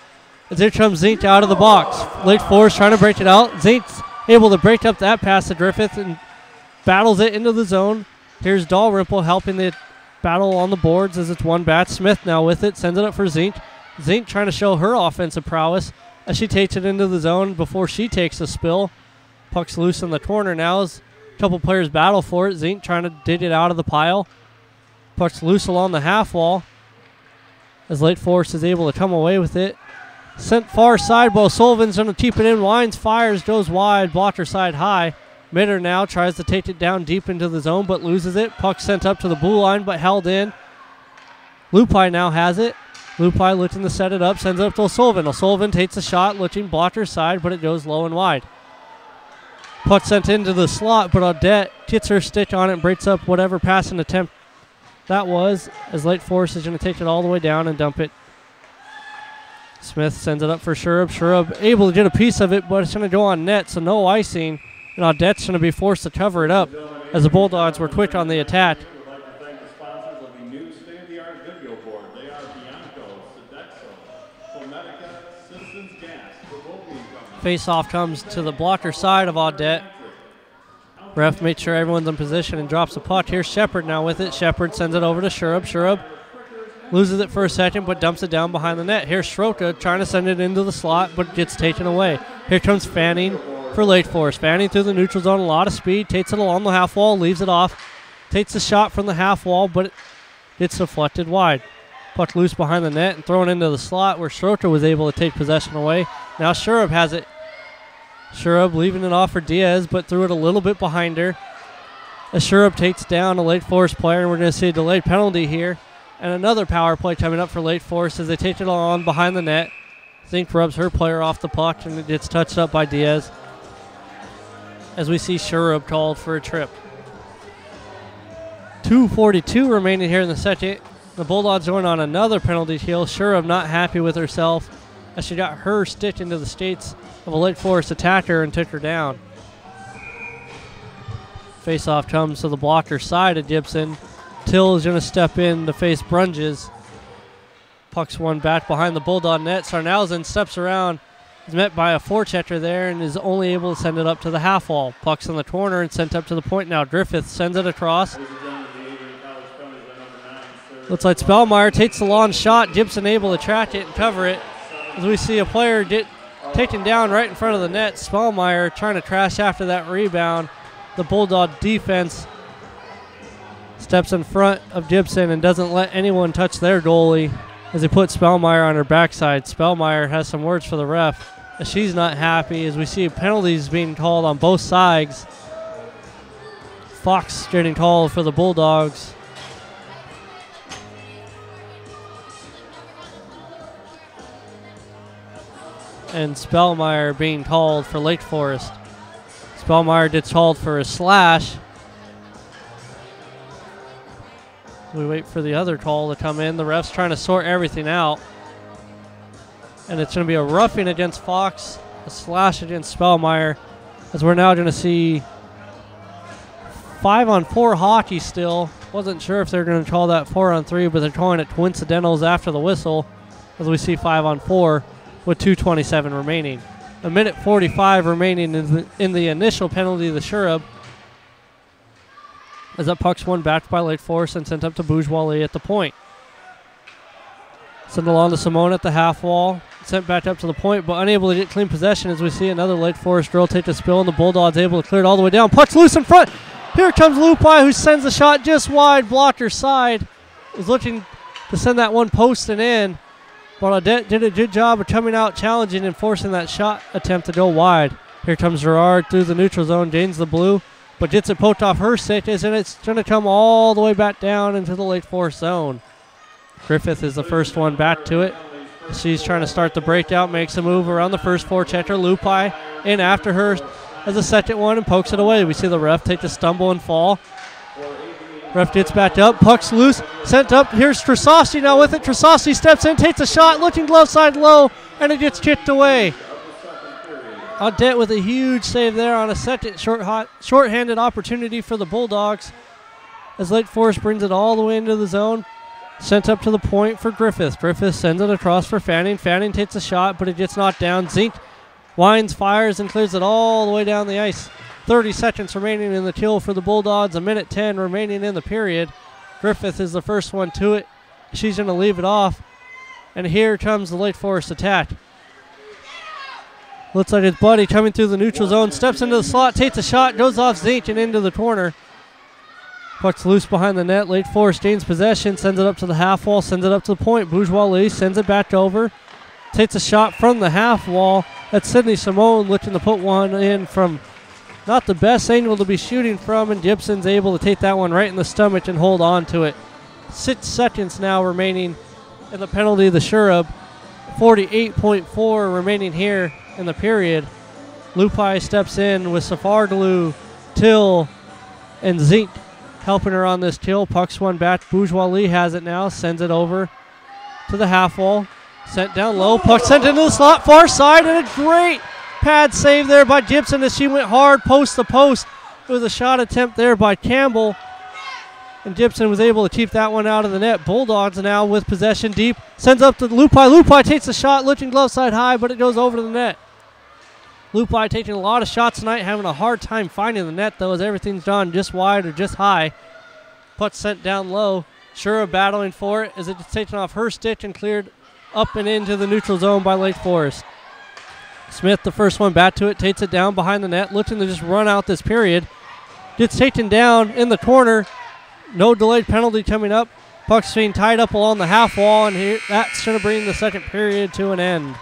As here comes Zink out of the box. Lake Forest trying to break it out. Zink's able to break up that pass to Griffith and battles it into the zone. Here's Dalrymple helping the battle on the boards as it's one bat. Smith now with it, sends it up for Zink. Zink trying to show her offensive prowess as she takes it into the zone before she takes a spill. Puck's loose in the corner now as a couple players battle for it. Zink trying to dig it out of the pile. Puck's loose along the half wall as Lake Forest is able to come away with it. Sent far side, but O'Sullivan's going to keep it in. Wines fires, goes wide, blocker side high. Mitter now tries to take it down deep into the zone, but loses it. Puck sent up to the blue line, but held in. Lupai now has it. Lupai looking to set it up, sends it up to O'Sullivan. O'Sullivan takes a shot, looking blocker side, but it goes low and wide. Puck sent into the slot, but Audette gets her stick on it and breaks up whatever passing attempt that was, as Lake Forest is going to take it all the way down and dump it. Smith sends it up for Sherub. Sherub able to get a piece of it, but it's going to go on net, so no icing. And Audette's going to be forced to cover it up. as the Bulldogs were quick on the attack. Face-off comes to the blocker side of Audette. Ref makes sure everyone's in position and drops the puck. Here's Shepard now with it. Shepard sends it over to Shurub. Shurub loses it for a second, but dumps it down behind the net. Here's Schroka trying to send it into the slot, but gets taken away. Here comes Fanning for Lake Forest. Fanning through the neutral zone, a lot of speed. Takes it along the half wall, leaves it off. Takes the shot from the half wall, but it's deflected wide. Puck loose behind the net and thrown into the slot where Schroka was able to take possession away. Now Shurub has it. Shurub leaving it off for Diaz, but threw it a little bit behind her. As Shurub takes down a Lake Forest player, and we're going to see a delayed penalty here. And another power play coming up for Lake Forest as they take it on behind the net. Zink rubs her player off the puck, and it gets touched up by Diaz. As we see Shurub called for a trip. 2:42 remaining here in the second. The Bulldogs going on another penalty kill. Shurub not happy with herself as she got her stick into the skates of a Lake Forest attacker and took her down. Face-off comes to the blocker side of Gibson. Till is going to step in to face Brunges. Puck's one back behind the Bulldog net. Sarnhausen steps around, is met by a forechecker there, and is only able to send it up to the half wall. Puck's in the corner and sent up to the point now. Griffith sends it across. Looks like Spellmeyer takes the long shot. Gibson able to track it and cover it. As we see a player get taken down right in front of the net. Spellmeyer trying to crash after that rebound. The Bulldog defense steps in front of Gibson and doesn't let anyone touch their goalie as they put Spellmeyer on her backside. Spellmeyer has some words for the ref as she's not happy as we see penalties being called on both sides. Fox getting called for the Bulldogs. And Spellmeyer being called for Lake Forest. Spellmeyer gets called for a slash. We wait for the other call to come in. The ref's trying to sort everything out. And it's going to be a roughing against Fox, a slash against Spellmeyer, as we're now going to see 5-on-4 hockey still. Wasn't sure if they're going to call that 4-on-3, but they're calling it coincidentals after the whistle, as we see 5-on-4 with 2:27 remaining. A minute 45 remaining in the initial penalty of the Shurub. As that puck's won back by Lake Forest and sent up to Bourgeois at the point. Sent along to Simone at the half wall. Sent back up to the point, but unable to get clean possession as we see another Lake Forest girl take the spill, and the Bulldogs able to clear it all the way down. Puck's loose in front. Here comes Lupai, who sends the shot just wide. Blocker side is looking to send that one posting in. But Audette did a good job of coming out, challenging, and forcing that shot attempt to go wide. Here comes Gerard through the neutral zone, gains the blue, but gets it poked off her stick, and it's going to come all the way back down into the Lake Forest zone. Griffith is the first one back to it. She's trying to start the breakout, makes a move around the first forechecker. Lupai in after her as a second one and pokes it away. We see the ref take the stumble and fall. Ref gets back up, puck's loose, sent up. Here's Trasasti now with it. Trasasti steps in, takes a shot, looking glove side low, and it gets kicked away. Audette with a huge save there on a second short-handed opportunity for the Bulldogs as Lake Forest brings it all the way into the zone. Sent up to the point for Griffith. Griffith sends it across for Fanning. Fanning takes a shot, but it gets knocked down. Zink winds, fires, and clears it all the way down the ice. 30 seconds remaining in the kill for the Bulldogs. A minute 10 remaining in the period. Griffith is the first one to it. She's going to leave it off. And here comes the Lake Forest attack. Looks like it's Buddy coming through the neutral zone. Steps into the slot, takes a shot, goes off Zink and into the corner. Puck's loose behind the net. Lake Forest gains possession, sends it up to the half wall, sends it up to the point. Bourgeois sends it back over. Takes a shot from the half wall. That's Sydney Simone looking to put one in from not the best angle to be shooting from, and Gibson's able to take that one right in the stomach and hold on to it. 6 seconds now remaining in the penalty of the Shurub. 48.4 remaining here in the period. Lupai steps in with Safargalu, Till, and Zink helping her on this kill. Puck's one back. Bourgeois has it now. Sends it over to the half wall. Sent down low. Puck sent into the slot. Far side. And a great pad save there by Gibson as she went hard post to post. It was a shot attempt there by Campbell, and Gibson was able to keep that one out of the net. Bulldogs now with possession deep. Sends up to Lupai. Lupai takes the shot, lifting glove side high, but it goes over the net. Lupai taking a lot of shots tonight, having a hard time finding the net, though, as everything's done just wide or just high. Puck sent down low. Shura battling for it as it's taken off her stick and cleared up and into the neutral zone by Lake Forest. Smith, the first one back to it, takes it down behind the net, looking to just run out this period. Gets taken down in the corner. No delayed penalty coming up. Puck's being tied up along the half wall, and that's going to bring the second period to an end.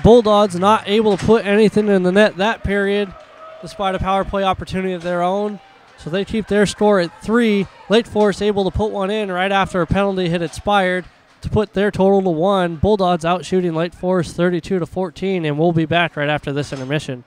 Bulldogs not able to put anything in the net that period, despite a power play opportunity of their own. So they keep their score at 3. Lake Forest able to put one in right after a penalty had expired to put their total to 1. Bulldogs out shooting Lake Forest 32-14, and we'll be back right after this intermission.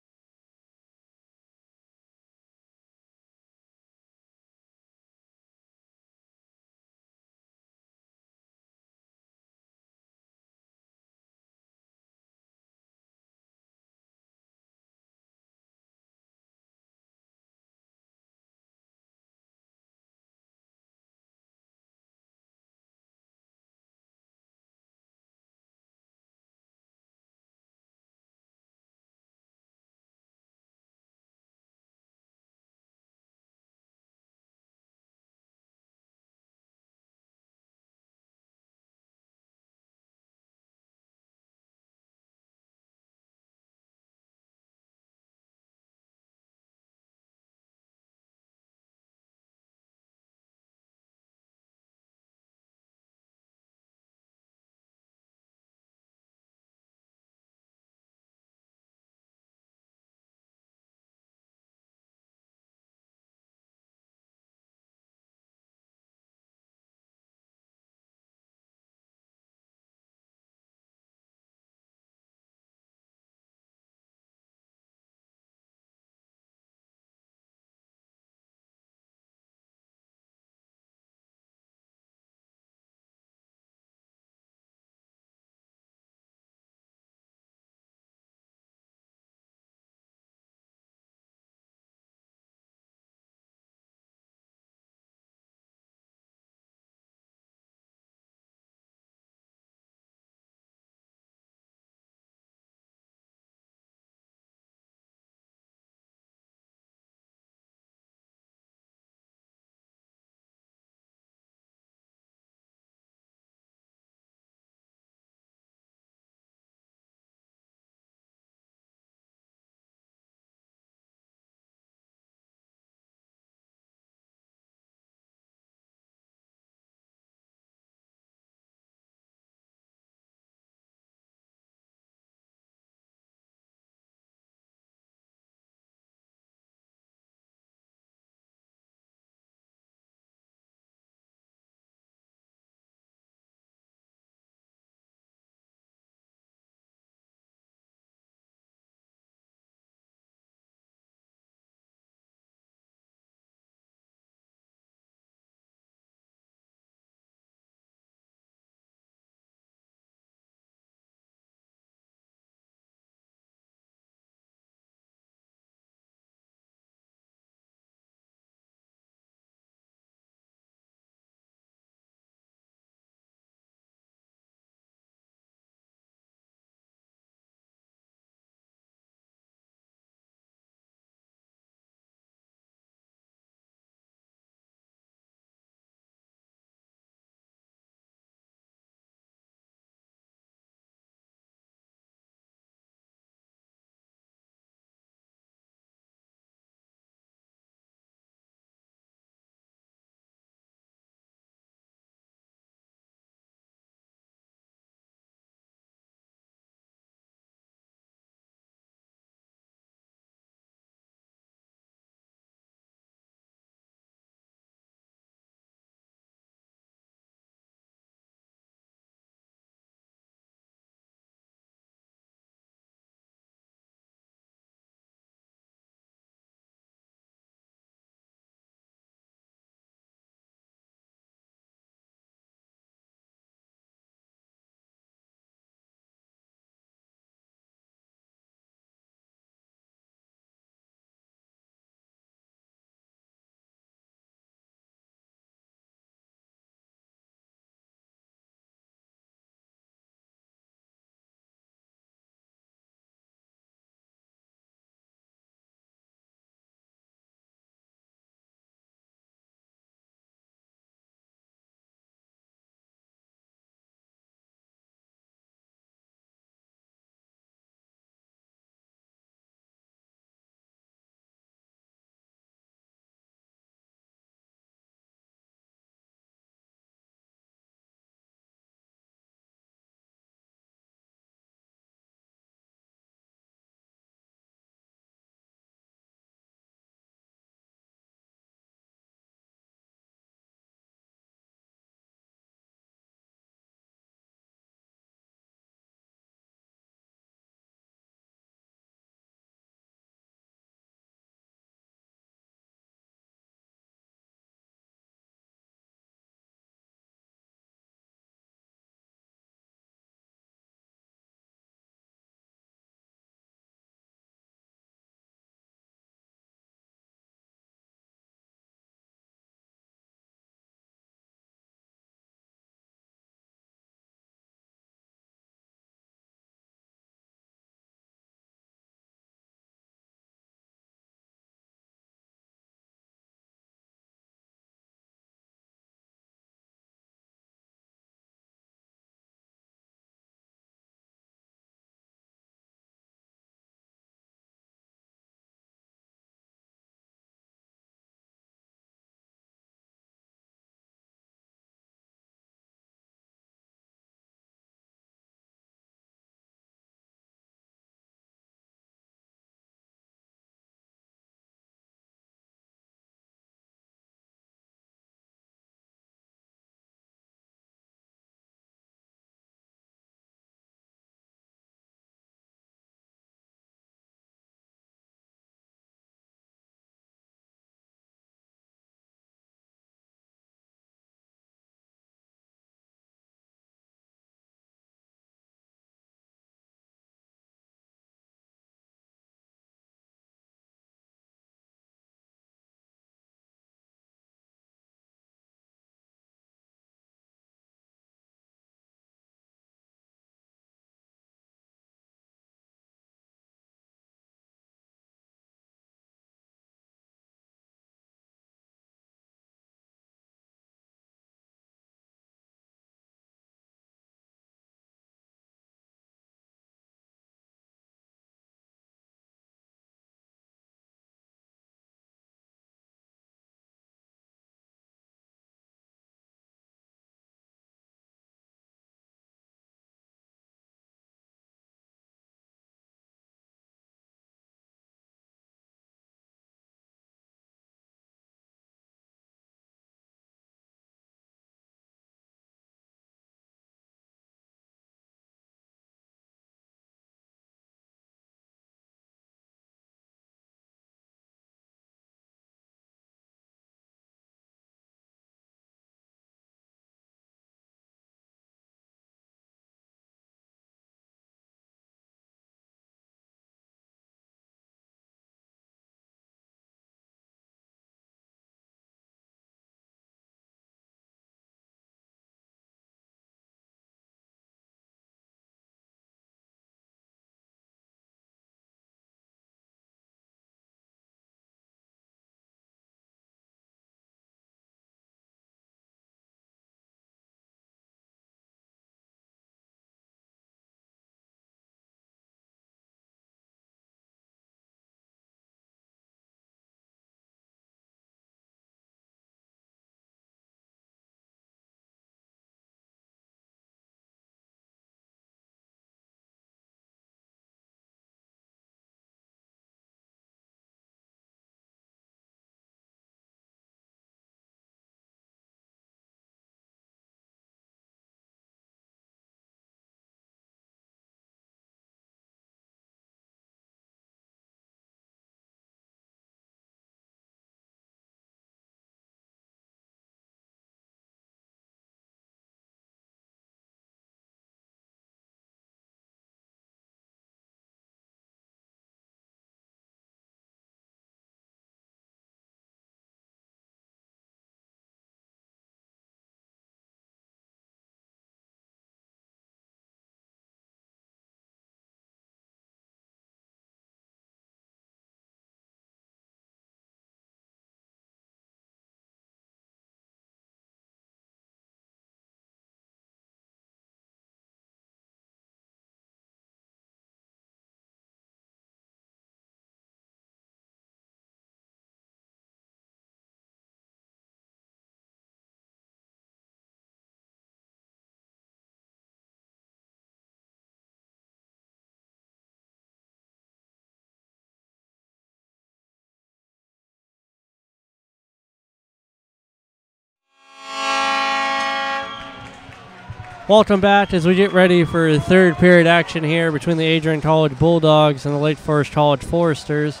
Welcome back as we get ready for third period action here between the Adrian College Bulldogs and the Lake Forest College Foresters.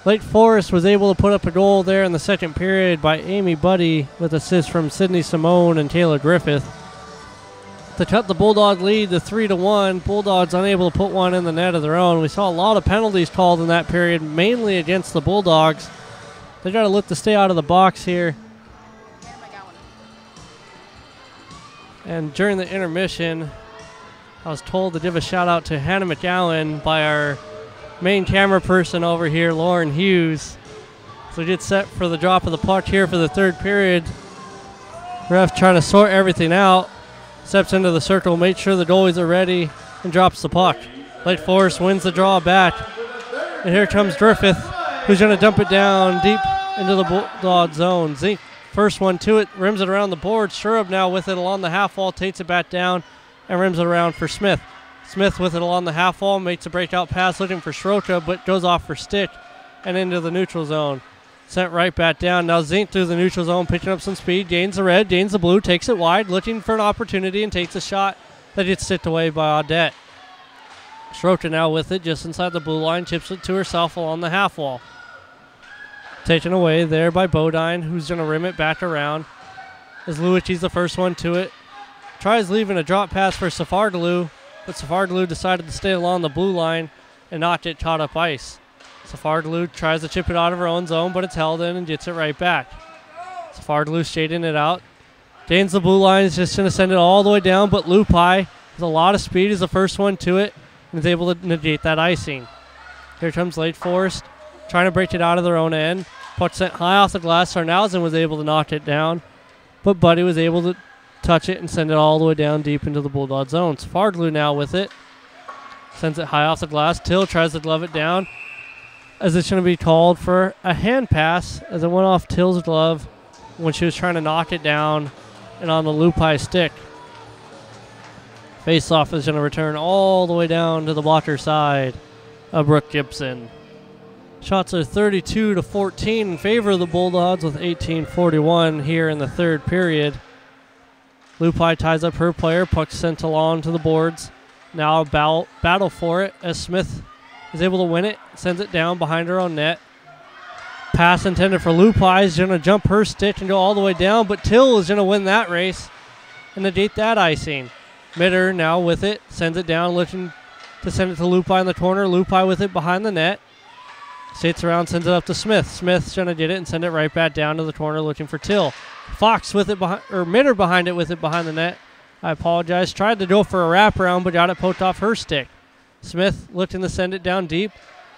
Lake Forest was able to put up a goal there in the second period by Amy Buddy with assists from Sydney Simone and Taylor Griffith to cut the Bulldog lead to 3-1. Bulldogs unable to put one in the net of their own. We saw a lot of penalties called in that period, mainly against the Bulldogs. They got to look to stay out of the box here. And during the intermission, I was told to give a shout out to Hannah McGowan by our main camera person over here, Lauren Hughes. So we get set for the drop of the puck here for the third period. Ref trying to sort everything out. Steps into the circle, makes sure the goalies are ready, and drops the puck. Lake Forest wins the draw back. And here comes Griffith, who's going to dump it down deep into the Bulldog zone. Zink, first one to it, rims it around the board. Shrub now with it along the half wall, takes it back down, and rims it around for Smith. Smith with it along the half wall, makes a breakout pass looking for Schroka, but goes off for stick and into the neutral zone. Sent right back down. Now Zink through the neutral zone, picking up some speed. Gains the red, gains the blue, takes it wide, looking for an opportunity, and takes a shot that gets tipped away by Audette. Schroka now with it, just inside the blue line, chips it to herself along the half wall. Taken away there by Bodine, who's going to rim it back around. As Lewichi's the first one to it. Tries leaving a drop pass for Safardalu, but Safardalu decided to stay along the blue line and not get caught up ice. Safardalu tries to chip it out of her own zone, but it's held in and gets it right back. Safardalu shading it out. Gains the blue line, is just going to send it all the way down, but Lupai with a lot of speed is the first one to it and is able to negate that icing. Here comes Lake Forest, trying to break it out of their own end. Puck sent high off the glass. Sarnhausen was able to knock it down, but Buddy was able to touch it and send it all the way down deep into the Bulldog zone. Safardalu now with it. Sends it high off the glass. Till tries to glove it down, as it's going to be called for a hand pass as it went off Till's glove when she was trying to knock it down and on the Lupai stick. Face-off is going to return all the way down to the blocker side of Brooke Gibson. Shots are 32-14 in favor of the Bulldogs with 18:41 here in the third period. Lupai ties up her player. Puck sent along to the boards. Now a battle for it as Smith is able to win it. Sends it down behind her own net. Pass intended for Lupai. Is going to jump her stick and go all the way down, but Till is going to win that race and negate that icing. Mitter now with it. Sends it down, looking to send it to Lupai in the corner. Lupai with it behind the net. Skates around, sends it up to Smith. Smith's going to get it and send it right back down to the corner looking for Till. Fox with it behind, or Mitter behind it with it behind the net. I apologize. Tried to go for a wraparound, but got it poked off her stick. Smith looking to send it down deep.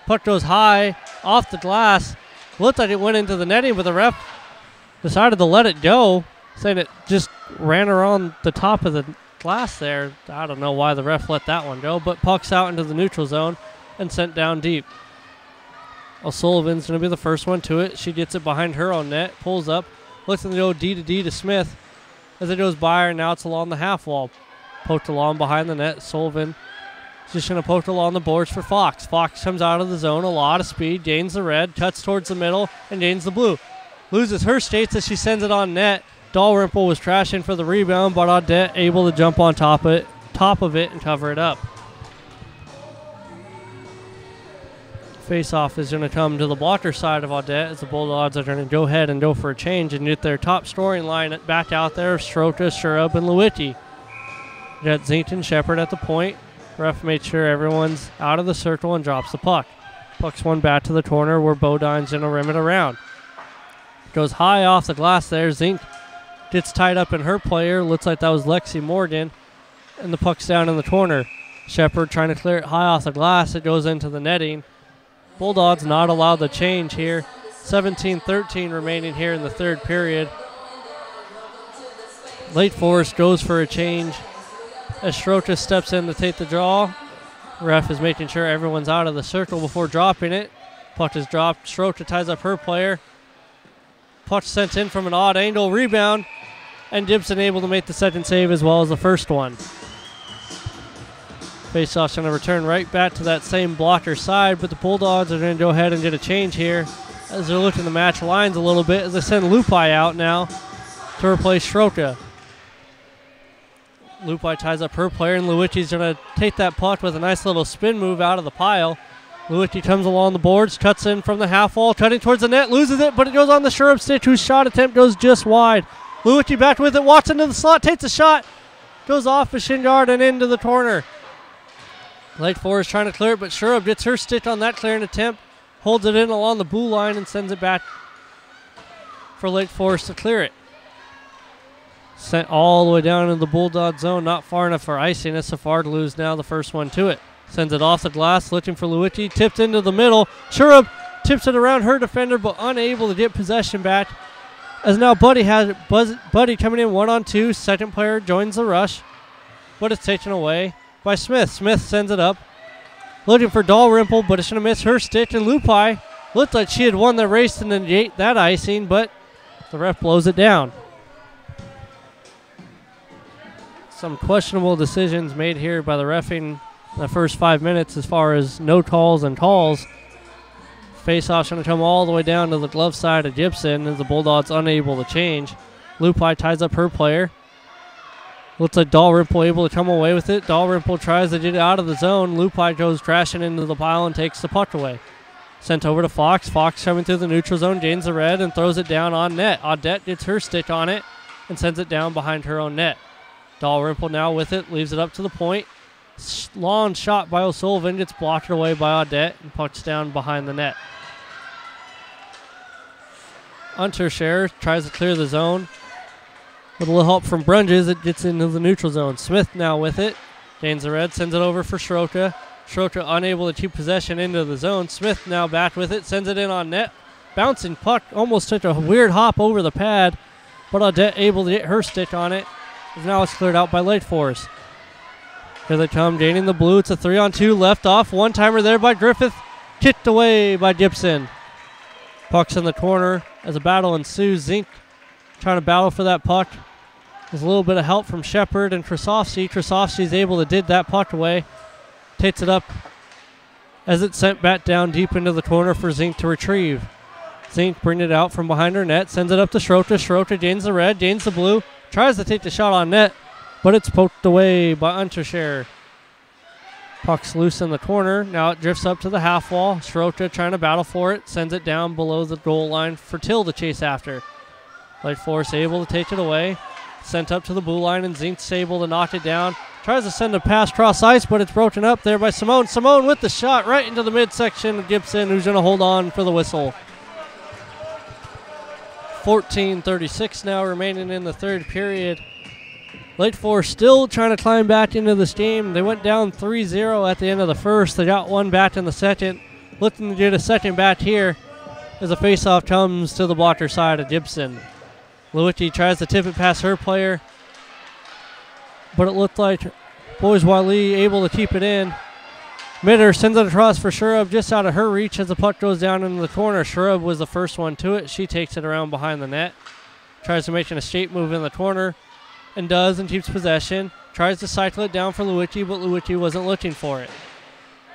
Puck goes high off the glass. Looked like it went into the netting, but the ref decided to let it go, saying it just ran around the top of the glass there. I don't know why the ref let that one go, but puck's out into the neutral zone and sent down deep. O'Sullivan's going to be the first one to it. She gets it behind her own net, pulls up, looks to go D to D to Smith as it goes by her. Now it's along the half wall. Poked along behind the net. Sullivan just going to poke along the boards for Fox. Fox comes out of the zone, a lot of speed, gains the red, cuts towards the middle, and gains the blue. Loses her skates as she sends it on net. Dalrymple was trashing for the rebound, but Audette able to jump on top of it and cover it up. Face-off is going to come to the blocker side of Audette as the Bulldogs are going to go ahead and go for a change and get their top scoring line back out there. Stroka, Shrub, and Lewicki. Got Zink and Shepard at the point. Ref made sure everyone's out of the circle and drops the puck. Puck's one back to the corner where Bodine's going to rim it around. Goes high off the glass there. Zink gets tied up in her player. Looks like that was Lexi Morgan. And the puck's down in the corner. Shepard trying to clear it high off the glass. It goes into the netting. Bulldogs not allowed the change here. 17-13 remaining here in the third period. Lake Forest goes for a change as Stroka steps in to take the draw. Ref is making sure everyone's out of the circle before dropping it. Puck is dropped. Stroka ties up her player. Puck sent in from an odd angle. Rebound. And Gibson able to make the second save as well as the first one. Faceoff's going to return right back to that same blocker side, but the Bulldogs are going to go ahead and get a change here as they're looking to match lines a little bit as they send Lupai out now to replace Stroka. Lupi ties up her player, and Luici's going to take that puck with a nice little spin move out of the pile. Luici comes along the boards, cuts in from the half wall, cutting towards the net, loses it, but it goes on the Shurup stitch, whose shot attempt goes just wide. Luici back with it, walks into the slot, takes a shot, goes off the shin guard and into the corner. Lake Forest trying to clear it, but Shurup gets her stitch on that clearing attempt, holds it in along the blue line and sends it back for Lake Forest to clear it. Sent all the way down into the Bulldog zone, not far enough for icing. Safardaloo's now the first one to it. Sends it off the glass, looking for Luici, tipped into the middle. Shurup tips it around her defender, but unable to get possession back. As now Buddy coming in 1-on-2. Second player joins the rush, but it's taken away by Smith. Smith sends it up, looking for Dalrymple, but it's going to miss her stick. And Lupi looked like she had won the race to negate that icing, but the ref blows it down. Some questionable decisions made here by the reffing in the first 5 minutes as far as no calls and calls. Face-off's going to come all the way down to the glove side of Gibson as the Bulldogs unable to change. Lupi ties up her player. Looks like Dalrymple able to come away with it. Dalrymple tries to get it out of the zone. Lupi goes crashing into the pile and takes the puck away. Sent over to Fox. Fox coming through the neutral zone, gains the red and throws it down on net. Audette gets her stick on it and sends it down behind her own net. Dalrymple now with it, leaves it up to the point. Long shot by O'Sullivan, gets blocked away by Audette and pucks down behind the net. Untershare tries to clear the zone. With a little help from Brunges, it gets into the neutral zone. Smith now with it, gains the red, sends it over for Schroka. Schroka unable to keep possession into the zone. Smith now back with it, sends it in on net. Bouncing puck, almost took a weird hop over the pad, but Audette able to get her stick on it. Now it's cleared out by Lake Forest. Here they come, gaining the blue. It's a 3-on-2, left off. One-timer there by Griffith, kicked away by Gibson. Puck's in the corner as a battle ensues. Zink trying to battle for that puck. There's a little bit of help from Shepard and Krasovsky. Krasovsky's able to dig that puck away. Takes it up as it's sent back down deep into the corner for Zink to retrieve. Zink bringing it out from behind her net, sends it up to Schroka. Schroka gains the red, gains the blue. Tries to take the shot on net, but it's poked away by Untershare. Puck's loose in the corner. Now it drifts up to the half wall. Schroka trying to battle for it. Sends it down below the goal line for Till to chase after. Lake Forest able to take it away. Sent up to the blue line, and Zink's able to knock it down. Tries to send a pass cross ice, but it's broken up there by Simone. Simone with the shot right into the midsection of Gibson, who's going to hold on for the whistle. 14:36 now remaining in the third period. Lake Forest still trying to climb back into this game. They went down 3-0 at the end of the first. They got one back in the second. Looking to get a second back here as a faceoff comes to the blocker side of Gibson. Luici tries to tip it past her player, but it looked like Bourgeois-Lee able to keep it in. Mitter sends it across for Shurup, just out of her reach as the puck goes down into the corner. Shurup was the first one to it. She takes it around behind the net. Tries to make an escape move in the corner, and does, and keeps possession. Tries to cycle it down for Luici, but Luici wasn't looking for it.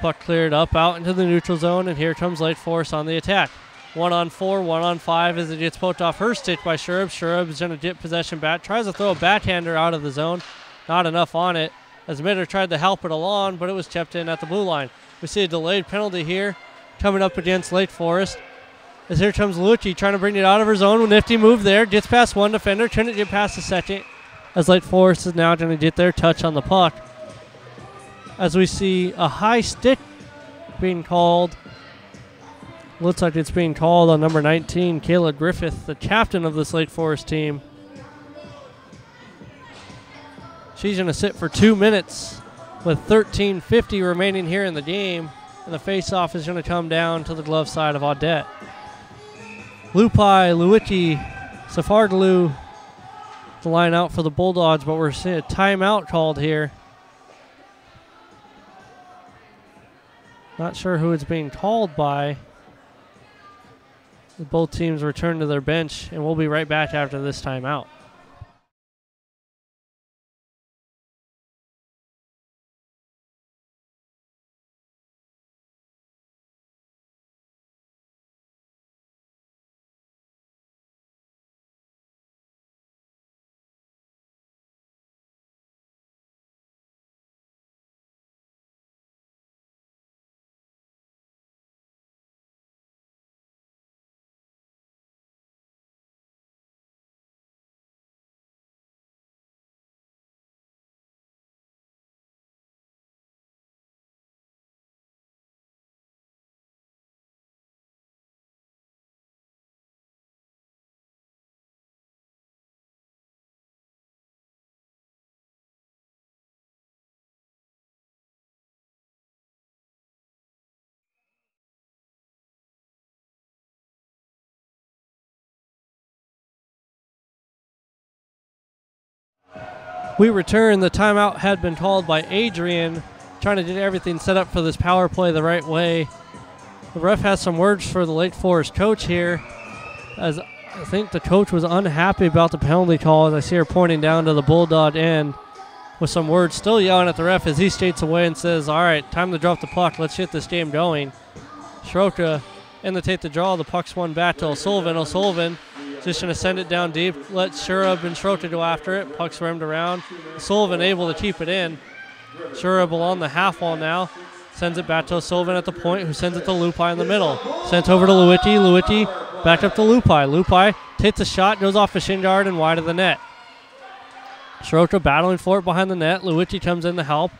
Puck cleared up out into the neutral zone, and here comes Lake Forest on the attack. 1-on-4, 1-on-5 as it gets poked off her stick by Shurup. Shurup is going to get possession back. Tries to throw a backhander out of the zone. Not enough on it, as Mitter tried to help it along, but it was kept in at the blue line. We see a delayed penalty here coming up against Lake Forest. As here comes Luici trying to bring it out of her zone. Nifty move there. Gets past one defender. Couldn't get past the second. As Lake Forest is now going to get their touch on the puck. As we see a high stick being called. Looks like it's being called on number 19, Kayla Griffith, the captain of this Lake Forest team. She's going to sit for 2 minutes with 13:50 remaining here in the game. And the face-off is going to come down to the glove side of Audette. Lupi, Luici, Safardaloo, the line out for the Bulldogs, but we're seeing a timeout called here. Not sure who it's being called by. Both teams return to their bench, and we'll be right back after this timeout. We return. The timeout had been called by Adrian, trying to get everything set up for this power play the right way. The ref has some words for the Lake Forest coach here, as I think the coach was unhappy about the penalty call, as I see her pointing down to the Bulldog end with some words, still yelling at the ref as he skates away and says, all right, time to drop the puck. Let's get this game going. Soroka in the take the draw. The puck's won back to O'Sullivan. O'Sullivan just going to send it down deep. Let Shurub and Soroka go after it. Puck's rimmed around. O'Sullivan able to keep it in. Shurub along the half wall now. Sends it back to O'Sullivan at the point, who sends it to Lupai in the middle. Sent over to Luitti. Luitti back up to Lupai. Lupai takes a shot, goes off the shin guard and wide of the net. Soroka battling for it behind the net. Luitti comes in to help.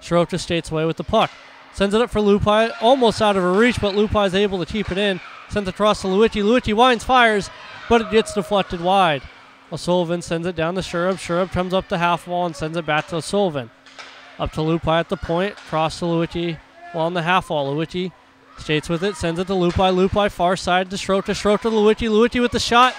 Soroka skates away with the puck. Sends it up for Lupai, almost out of her reach, but Lupai is able to keep it in. Sent across to Luitti. Luitti winds, fires, but it gets deflected wide. O'Sullivan sends it down to Shurub. Shurub comes up the half wall and sends it back to O'Sullivan. Up to Lupai at the point, cross to Luitti along the half wall. Luitti skates with it, sends it to Lupai. Lupai far side to Soroka. Soroka to Luitti. Luitti with the shot.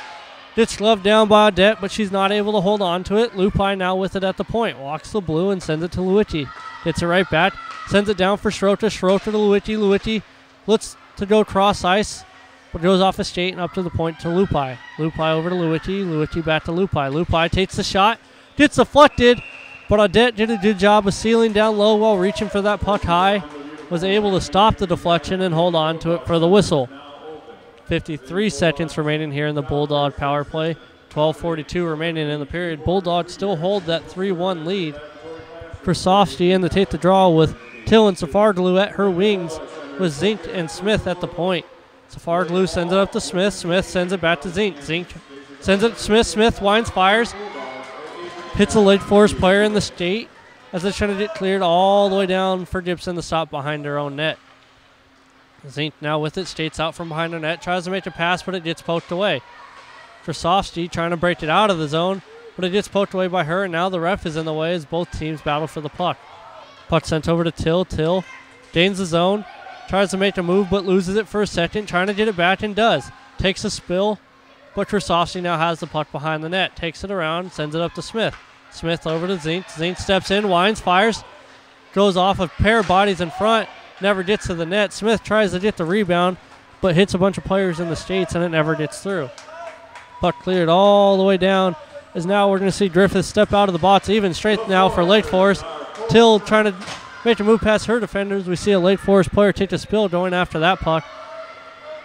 Gets gloved down by Odette, but she's not able to hold on to it. Lupai now with it at the point. Walks the blue and sends it to Luitti. Gets it right back. Sends it down for Soroka. Soroka to Luitti. Luitti looks to go cross ice, but goes off a skate and up to the point to Lupai. Lupai over to Luitti. Luitti back to Lupai. Lupai takes the shot. Gets deflected, but Odette did a good job of sealing down low while reaching for that puck high. Was able to stop the deflection and hold on to it for the whistle. 53 seconds remaining here in the Bulldog power play. 12:42 remaining in the period. Bulldogs still hold that 3-1 lead. Krasovsky in the take the draw with Till and Safarglu at her wings, with Zink and Smith at the point. Safarglu sends it up to Smith. Smith sends it back to Zink. Zink sends it to Smith. Smith winds, fires. Hits a Lake Forest player in the skate as they're trying to get cleared all the way down for Gibson to stop behind their own net. Zink now with it, skates out from behind the net, tries to make a pass, but it gets poked away. Krasovsky trying to break it out of the zone, but it gets poked away by her, and now the ref is in the way as both teams battle for the puck. Puck sent over to Till. Till gains the zone, tries to make a move, but loses it for a second, trying to get it back and does. Takes a spill, but Krasovsky now has the puck behind the net. Takes it around, sends it up to Smith. Smith over to Zink. Zink steps in, winds, fires, goes off a pair of bodies in front, never gets to the net. Smith tries to get the rebound, but hits a bunch of players in the skates, and it never gets through. Puck cleared all the way down, as now we're going to see Griffith step out of the box, even straight now for Lake Forest. Till trying to make a move past her defenders. We see a Lake Forest player take a spill going after that puck,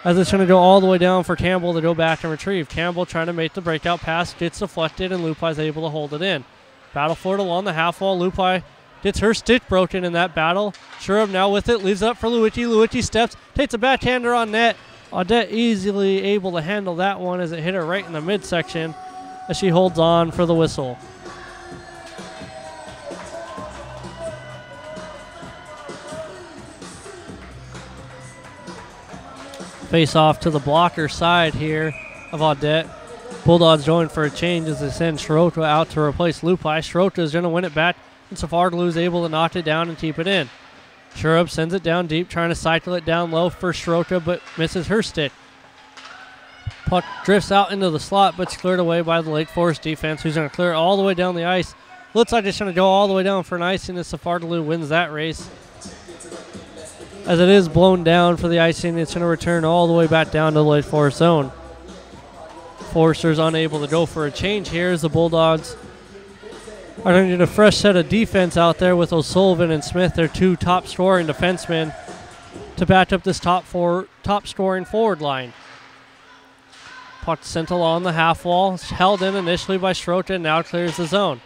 as it's going to go all the way down for Campbell to go back and retrieve. Campbell trying to make the breakout pass, gets deflected, and Lupai is able to hold it in. Battle for it along the half wall. Lupai gets her stick broken in that battle. Shurub now with it, leaves it up for Luitti. Luitti steps, takes a backhander on net. Odette easily able to handle that one as it hit her right in the midsection as she holds on for the whistle. Face off to the blocker side here of Odette. Bulldogs going for a change as they send Soroka out to replace Lupai. Soroka is going to win it back, and Safarglu is able to knock it down and keep it in. Shurub sends it down deep, trying to cycle it down low for Soroka, but misses her stick. Puck drifts out into the slot, but it's cleared away by the Lake Forest defense, who's going to clear it all the way down the ice. Looks like it's going to go all the way down for an icing as Safarglu wins that race. As it is blown down for the icing, it's going to return all the way back down to the Lake Forest zone. Forrester's unable to go for a change here as the Bulldogs are going to get a fresh set of defense out there with O'Sullivan and Smith, their two top scoring defensemen, to back up this top scoring forward line. Puck sent along the half wall, held in initially by Soroka, and now clears the zone.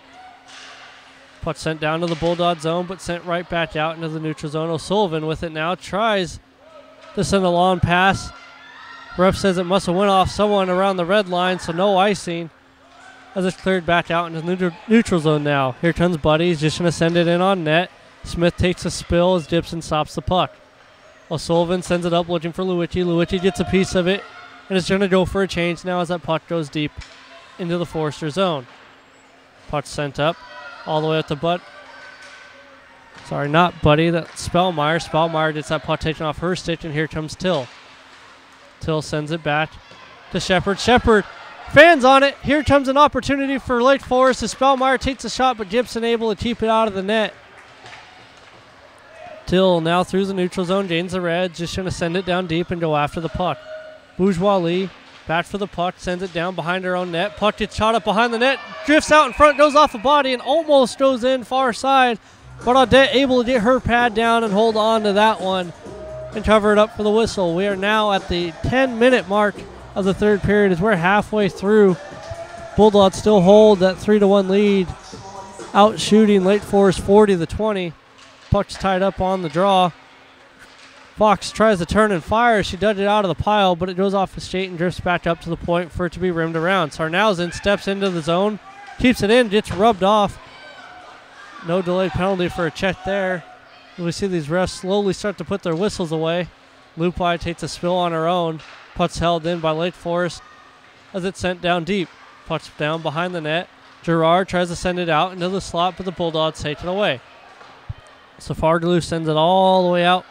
Puck sent down to the Bulldog zone, but sent right back out into the neutral zone. O'Sullivan with it now, tries to send a long pass. Ref says it must have went off someone around the red line, so no icing, as it's cleared back out into the neutral zone now. Here comes Buddy. He's just going to send it in on net. Smith takes a spill as Gibson stops the puck. O'Sullivan sends it up looking for Luitti. Luitti gets a piece of it and is going to go for a change now as that puck goes deep into the Forrester zone. Puck sent up all the way up to not Buddy, that's Spellmeyer. Spellmeyer gets that puck taken off her stick, and here comes Till. Till sends it back to Shepard. Shepard Fans on it. Here comes an opportunity for Lake Forest as Spellmeyer takes a shot, but Gibson able to keep it out of the net. Till now through the neutral zone, gains the red, just going to send it down deep and go after the puck. Bourgeois Lee, back for the puck, sends it down behind her own net. Puck gets shot up behind the net, drifts out in front, goes off the body, and almost goes in far side. But Audette able to get her pad down and hold on to that one and cover it up for the whistle. We are now at the 10-minute mark of the third period as we're halfway through. Bulldogs still hold that 3-1 lead, out shooting Lake Forest 40-20. Puck's tied up on the draw. Fox tries to turn and fire. She does it out of the pile, but it goes off the skate and drifts back up to the point for it to be rimmed around. Sarnausen steps into the zone, keeps it in, gets rubbed off. No delayed penalty for a check there. We see these refs slowly start to put their whistles away. Lupi takes a spill on her own. Puck's held in by Lake Forest as it's sent down deep. Puck's down behind the net. Gerard tries to send it out into the slot, but the Bulldogs take it away. Safargalu sends it all the way out.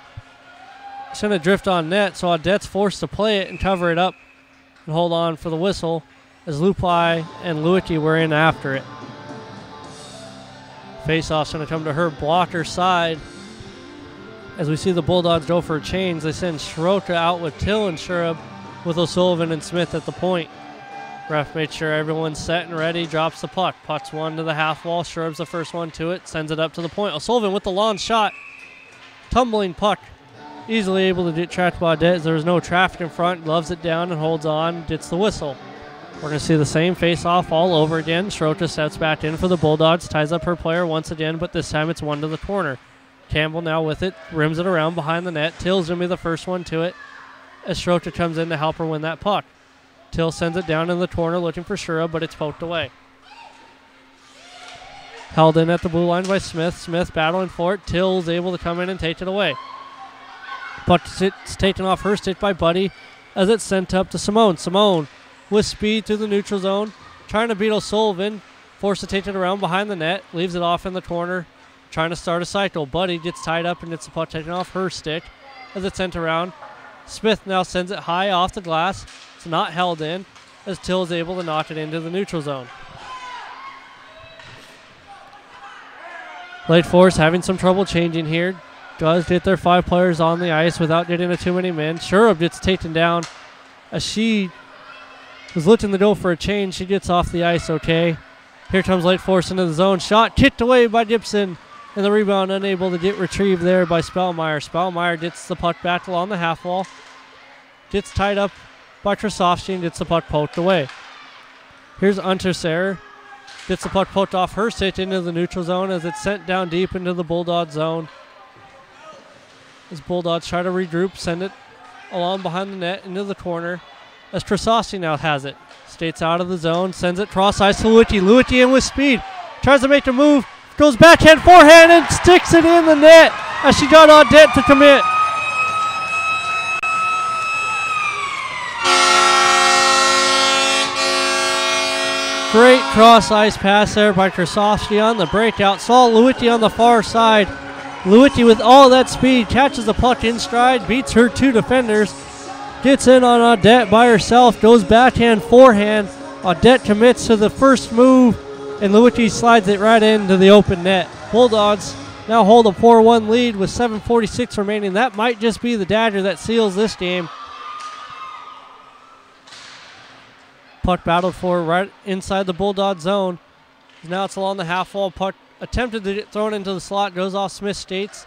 It's going to drift on net, so Audette's forced to play it and cover it up and hold on for the whistle as Lupi and Luiki were in after it. Face-off's going to come to her blocker side. As we see the Bulldogs go for a change, they send Schroeder out with Till and Sherub with O'Sullivan and Smith at the point. Ref made sure everyone's set and ready, drops the puck. Puck's one to the half wall, Sherub's the first one to it, sends it up to the point. O'Sullivan with the long shot. Tumbling puck. Easily able to get tracked by Audette. There was no traffic in front, gloves it down and holds on, gets the whistle. We're going to see the same face-off all over again. Schroeder steps back in for the Bulldogs, ties up her player once again, but this time it's one to the corner. Campbell now with it, rims it around behind the net. Till's going to be the first one to it as Schroeder comes in to help her win that puck. Till sends it down in the corner looking for Shura, but it's poked away. Held in at the blue line by Smith. Smith battling for it. Till's able to come in and take it away. Puck's taken off her stick by Buddy as it's sent up to Simone. Simone with speed through the neutral zone, trying to beat O'Sullivan. Forced to take it around behind the net. Leaves it off in the corner, trying to start a cycle. Buddy gets tied up and gets the puck taken off her stick as it's sent around. Smith now sends it high off the glass. It's not held in as Till is able to knock it into the neutral zone. Lake Forest having some trouble changing here. Does get their 5 players on the ice without getting to too many men. Sherub gets taken down as she was looking to go for a change. She gets off the ice okay. Here comes Lake Forest into the zone. Shot kicked away by Gibson. And the rebound unable to get retrieved there by Spellmeyer. Spellmeyer gets the puck back along the half wall. Gets tied up by Krasovsky and gets the puck poked away. Here's Unterseher. Gets the puck poked off her stick into the neutral zone as it's sent down deep into the Bulldog zone. As Bulldogs try to regroup, send it along behind the net into the corner. As Krasovsky now has it. Skates out of the zone, sends it cross ice to Luiki. Luiki in with speed. Tries to make a move. Goes backhand, forehand, and sticks it in the net as she got Audette to commit. Great cross-ice pass there by Krasovsky on the breakout. Saw Luiki on the far side. Luiki with all that speed catches the puck in stride, beats her 2 defenders, gets in on Audette by herself, goes backhand, forehand. Audette commits to the first move, and Luiki slides it right into the open net. Bulldogs now hold a 4-1 lead with 7:46 remaining. That might just be the dagger that seals this game. Puck battled for right inside the Bulldog zone. Now it's along the half wall. Puck attempted to get thrown into the slot, goes off Smith's skates,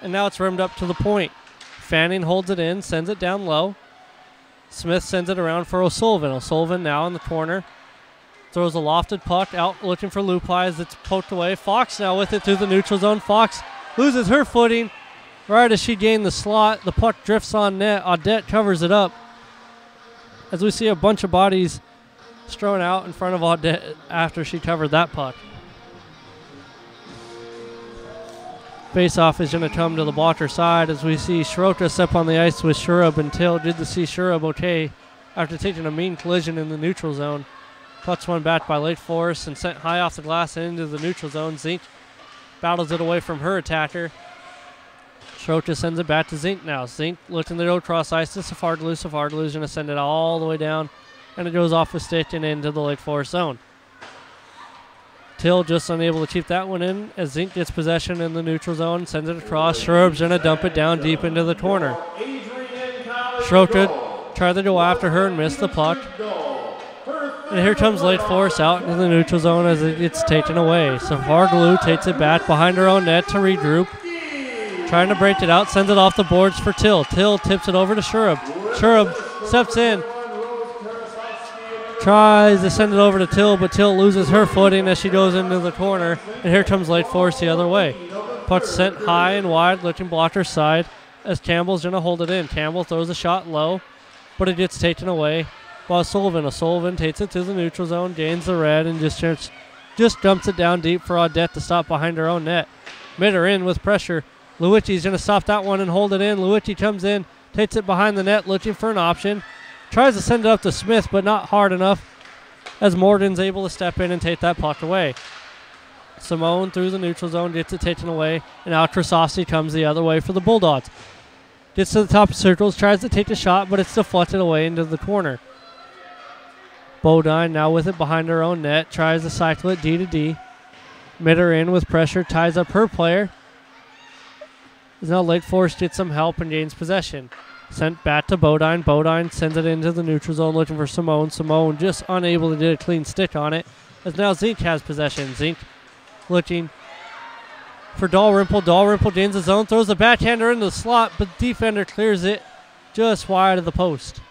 and now it's rimmed up to the point. Fanning holds it in, sends it down low. Smith sends it around for O'Sullivan. O'Sullivan now in the corner. Throws a lofted puck out looking for Lupi as it's poked away. Fox now with it through the neutral zone. Fox loses her footing right as she gained the slot. The puck drifts on net. Audette covers it up as we see a bunch of bodies strewn out in front of Audette after she covered that puck. Face-off is going to come to the blocker side as we see Schroeder step on the ice with Shurub until did to see Shurub okay after taking a mean collision in the neutral zone. Puts one back by Lake Forest and sent high off the glass and into the neutral zone. Zink battles it away from her attacker. Schroeder sends it back to Zink now. Zink looking to go cross ice to Safargalu. Safargalu's going to send it all the way down and it goes off a stick and into the Lake Forest zone. Till just unable to keep that one in as Zink gets possession in the neutral zone, sends it across. Shrub's going to dump it down deep into the corner. Strota tried to go after her and missed the puck. And here comes Lake Forest out into the neutral zone as it gets taken away. Safaroglu takes it back behind her own net to regroup. Trying to break it out, sends it off the boards for Till. Till tips it over to Shrub. Shrub steps in. Tries to send it over to Till, but Till loses her footing as she goes into the corner. And here comes Lake Forest the other way. Puck sent high and wide, looking blocker's side as Campbell's going to hold it in. Campbell throws a shot low, but it gets taken away by O'Sullivan takes it to the neutral zone, gains the red, and just dumps it down deep for Audette to stop behind her own net. Mitter in with pressure. Luicci's going to stop that one and hold it in. Luicci comes in, takes it behind the net, looking for an option. Tries to send it up to Smith, but not hard enough as Morgan's able to step in and take that puck away. Simone through the neutral zone, gets it taken away, and now Krasovsky comes the other way for the Bulldogs. Gets to the top of circles, tries to take the shot, but it's deflected away into the corner. Bodine now with it behind her own net, tries to cycle it D to D. Mitter in with pressure, ties up her player. As now Lake Forest gets some help and gains possession. Sent back to Bodine. Bodine sends it into the neutral zone looking for Simone. Simone just unable to get a clean stick on it. As now Zink has possession. Zink looking for Dalrymple. Dalrymple gains the zone, throws the backhander into the slot, but the defender clears it just wide of the post.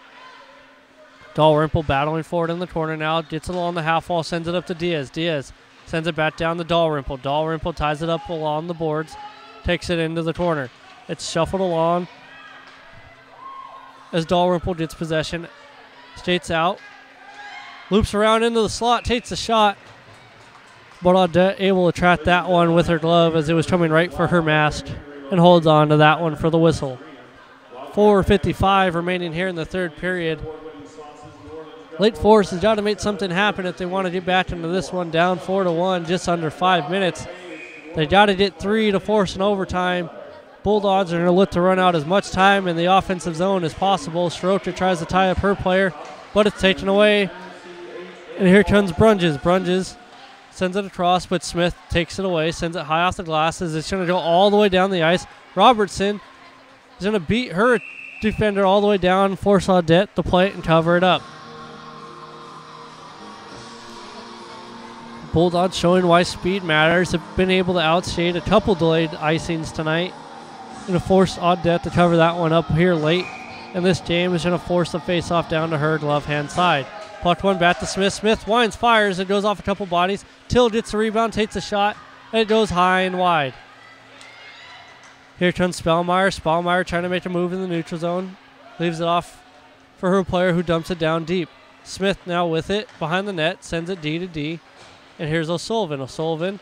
Dalrymple battling for it in the corner now. Gets it along the half wall, sends it up to Diaz. Diaz sends it back down to Dalrymple. Dalrymple ties it up along the boards, takes it into the corner. It's shuffled along as Dalrymple gets possession. Skates out, loops around into the slot, takes a shot, but Audette able to track that one with her glove as it was coming right for her mask and holds on to that one for the whistle. 4:55 remaining here in the third period. Lake Forest has got to make something happen if they want to get back into this one, down 4-1, just under 5 minutes. They got to get 3 to force an overtime. Bulldogs are going to look to run out as much time in the offensive zone as possible. Strota tries to tie up her player, but it's taken away. And here comes Brunges. Brunges sends it across, but Smith takes it away, sends it high off the glasses. It's going to go all the way down the ice. Robertson is going to beat her defender all the way down, force Audette to play it and cover it up. Bulldogs showing why speed matters. Have been able to outskate a couple delayed icings tonight. Going to force Audette to cover that one up here late. And this game is going to force the face-off down to her glove hand side. Puck one back to Smith. Smith winds, fires. It goes off a couple bodies. Till gets the rebound, takes a shot, and it goes high and wide. Here comes Spellmeyer. Spellmeyer trying to make a move in the neutral zone. Leaves it off for her player who dumps it down deep. Smith now with it behind the net. Sends it D to D. And here's O'Sullivan. O'Sullivan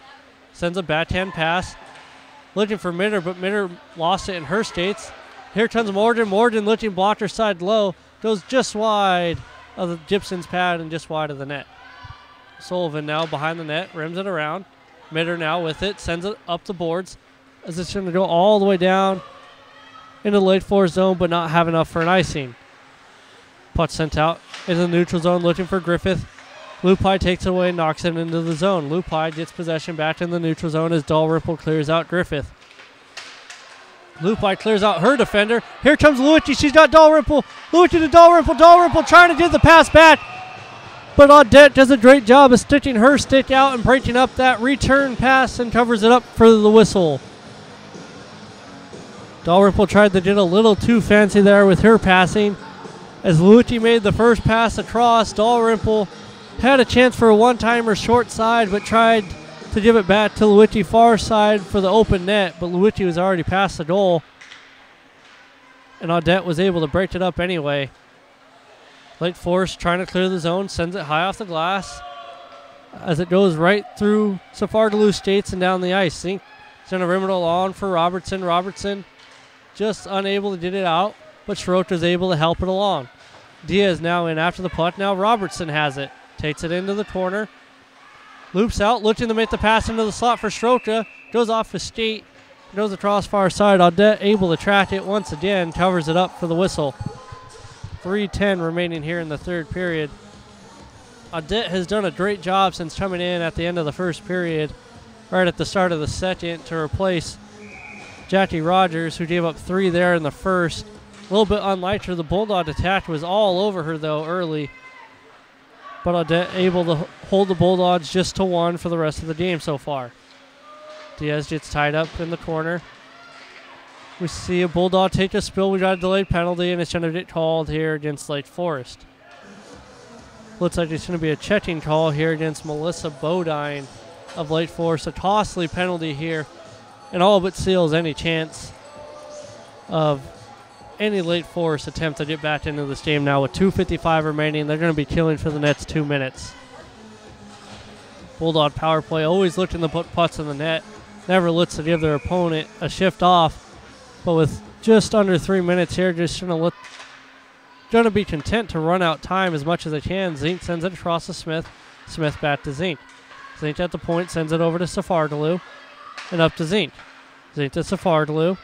sends a backhand pass. Looking for Mitter, but Mitter lost it in her skates. Here comes Morgan. Morgan looking blocker side low. Goes just wide of the Gibson's pad and just wide of the net. Sullivan now behind the net. Rims it around. Mitter now with it. Sends it up the boards. As it's going to go all the way down into the Lake Forest zone, but not have enough for an icing. Puck sent out into the neutral zone looking for Griffith. Lupai takes it away and knocks it into the zone. Lupai gets possession back in the neutral zone as Dalrymple clears out Griffith. Lupai clears out her defender. Here comes Luicci. She's got Dalrymple. Luicci to Dalrymple. Dalrymple trying to get the pass back. But Audette does a great job of sticking her stick out and breaking up that return pass and covers it up for the whistle. Dalrymple tried to get a little too fancy there with her passing. As Luicci made the first pass across, Dalrymple had a chance for a one-timer short side, but tried to give it back to Luicci far side for the open net, but Luicci was already past the goal. And Audette was able to break it up anyway. Lake Forest trying to clear the zone, sends it high off the glass as it goes right through Safaroglu skates and down the ice. Zink is going to rim it along for Robertson. Robertson just unable to get it out, but Schroeder is able to help it along. Diaz now in after the puck. Now Robertson has it. Takes it into the corner. Loops out, looking to make the pass into the slot for Strota. Goes off the skate. Goes across far side. Audette able to track it once again. Covers it up for the whistle. 3:10 remaining here in the third period. Audette has done a great job since coming in at the end of the first period, right at the start of the second, to replace Jackie Rogers, who gave up 3 there in the first. A little bit unlike her. The Bulldog attack was all over her, though, early. But Audette able to hold the Bulldogs just to 1 for the rest of the game so far. Diaz gets tied up in the corner. We see a Bulldog take a spill. We got a delayed penalty, and it's going to get called here against Lake Forest. Looks like it's going to be a checking call here against Melissa Bodine of Lake Forest. A costly penalty here, and all but seals any chance of any Lake Forest attempt to get back into this game now. With 2:55 remaining, they're going to be killing for the next 2 minutes. Bulldog power play, always looking to put putts in the net. Never looks to give their opponent a shift off. But with just under 3 minutes here, just going to be content to run out time as much as they can. Zink sends it across to Smith. Smith back to Zink. Zink at the point sends it over to Safardaloo and up to Zink. Zink to Safardaloo.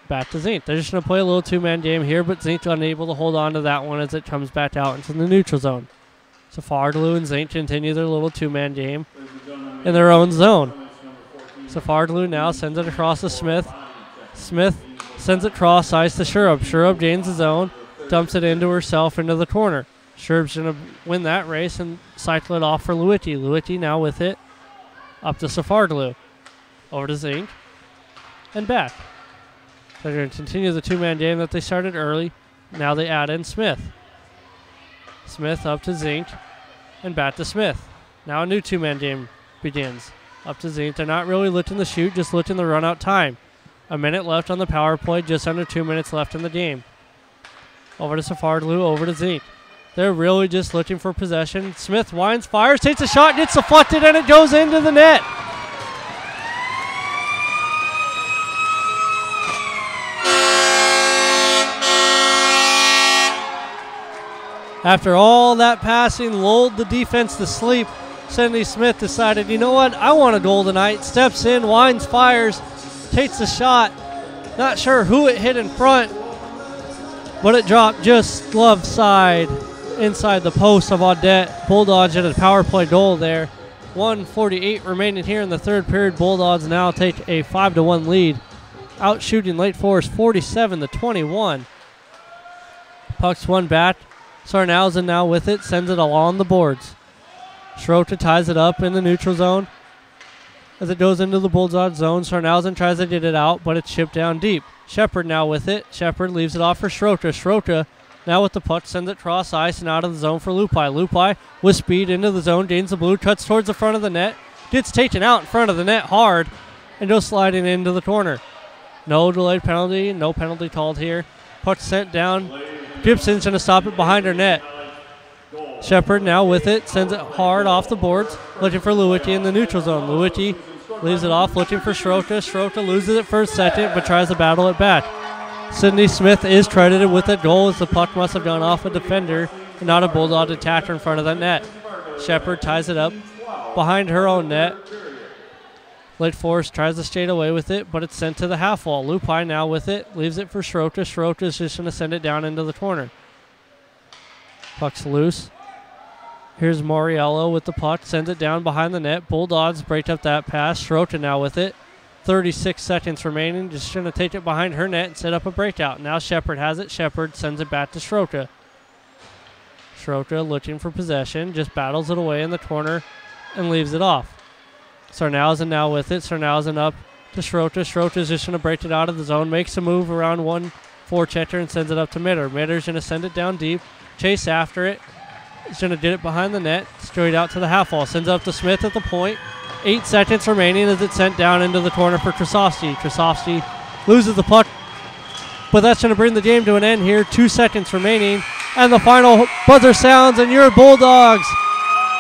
Back to Zink. They're just going to play a little 2-man game here, but Zink's unable to hold on to that one as it comes back out into the neutral zone. Safardaloo and Zink continue their little 2-man game in their own zone. Safardaloo now sends it across to Smith. Smith sends it cross ice to Shurup. Shurup gains the zone, dumps it into herself into the corner. Shurup's going to win that race and cycle it off for Lewicki. Lewicki now with it up to Safardaloo. Over to Zink and back. They're going to continue the 2-man game that they started early. Now they add in Smith. Smith up to Zink and back to Smith. Now a new 2-man game begins. Up to Zink. They're not really looking to shoot, just looking to run out time. A minute left on the power play, just under 2 minutes left in the game. Over to Safardaloo, over to Zink. They're really just looking for possession. Smith winds, fires, takes a shot, gets deflected, and it goes into the net. After all that passing lulled the defense to sleep, Cindy Smith decided, you know what, I want a goal tonight. Steps in, winds, fires, takes the shot. Not sure who it hit in front, but it dropped just glove side inside the post of Audette. Bulldogs at a power play goal there. 1:48 remaining here in the third period. Bulldogs now take a 5-1 lead, out shooting Lake Forest 47-21. Puck's one back. Sarnhausen now with it, sends it along the boards. Schroeder ties it up in the neutral zone. As it goes into the Bulldog zone, Sarnhausen tries to get it out, but it's chipped down deep. Shepard now with it. Shepard leaves it off for Schroeder. Schroeder now with the puck, sends it cross ice and out of the zone for Lupai. Lupai with speed into the zone, gains the blue, cuts towards the front of the net, gets taken out in front of the net hard, and goes sliding into the corner. No delayed penalty, no penalty called here. Puck sent down. Gibson's going to stop it behind her net. Shepard now with it, sends it hard off the boards, looking for Lewicki in the neutral zone. Lewicki leaves it off, looking for Schroeder. Schroeder loses it for a second, but tries to battle it back. Sydney Smith is credited with a goal, as the puck must have gone off a defender and not a Bulldog attacker in front of that net. Shepard ties it up behind her own net. Lake Forest tries to skate away with it, but it's sent to the half wall. Lupai now with it, leaves it for Schroeder. Schroeder's just going to send it down into the corner. Puck's loose. Here's Moriello with the puck, sends it down behind the net. Bulldogs break up that pass. Schroeder now with it. 36 seconds remaining, just going to take it behind her net and set up a breakout. Now Shepard has it. Shepard sends it back to Schroeder. Schroeder looking for possession, just battles it away in the corner and leaves it off. Sarnhausen now with it. Sarnhausen up to Schroeder. Schroeder's just going to break it out of the zone, makes a move around one forechecker and sends it up to Mitter. Mitter's going to send it down deep, chase after it. He's going to get it behind the net, straight out to the half wall. Sends it up to Smith at the point. 8 seconds remaining as it's sent down into the corner for Krasovsky. Krasovsky loses the puck, but that's going to bring the game to an end here. 2 seconds remaining, and the final buzzer sounds, and your Bulldogs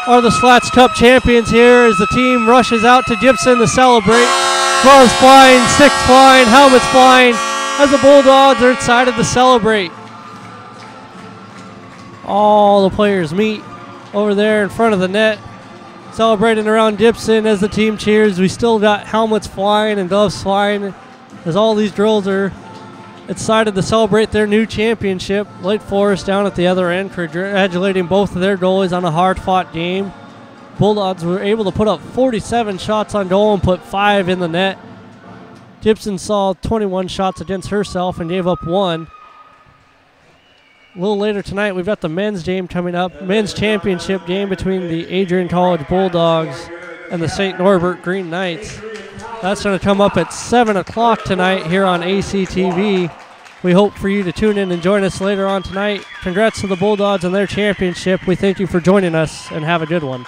are the Slaats Cup champions here as the team rushes out to Gibson to celebrate. Gloves flying, sticks flying, helmets flying as the Bulldogs are excited to celebrate. All the players meet over there in front of the net, celebrating around Gibson as the team cheers. We still got helmets flying and gloves flying as all these girls are excited to celebrate their new championship. Lake Forest down at the other end, congratulating both of their goalies on a hard-fought game. Bulldogs were able to put up 47 shots on goal and put 5 in the net. Gibson saw 21 shots against herself and gave up 1. A little later tonight, we've got the men's game coming up, men's championship game between the Adrian College Bulldogs and the St. Norbert Green Knights. That's going to come up at 7 o'clock tonight here on ACTV. We hope for you to tune in and join us later on tonight. Congrats to the Bulldogs on their championship. We thank you for joining us, and have a good one.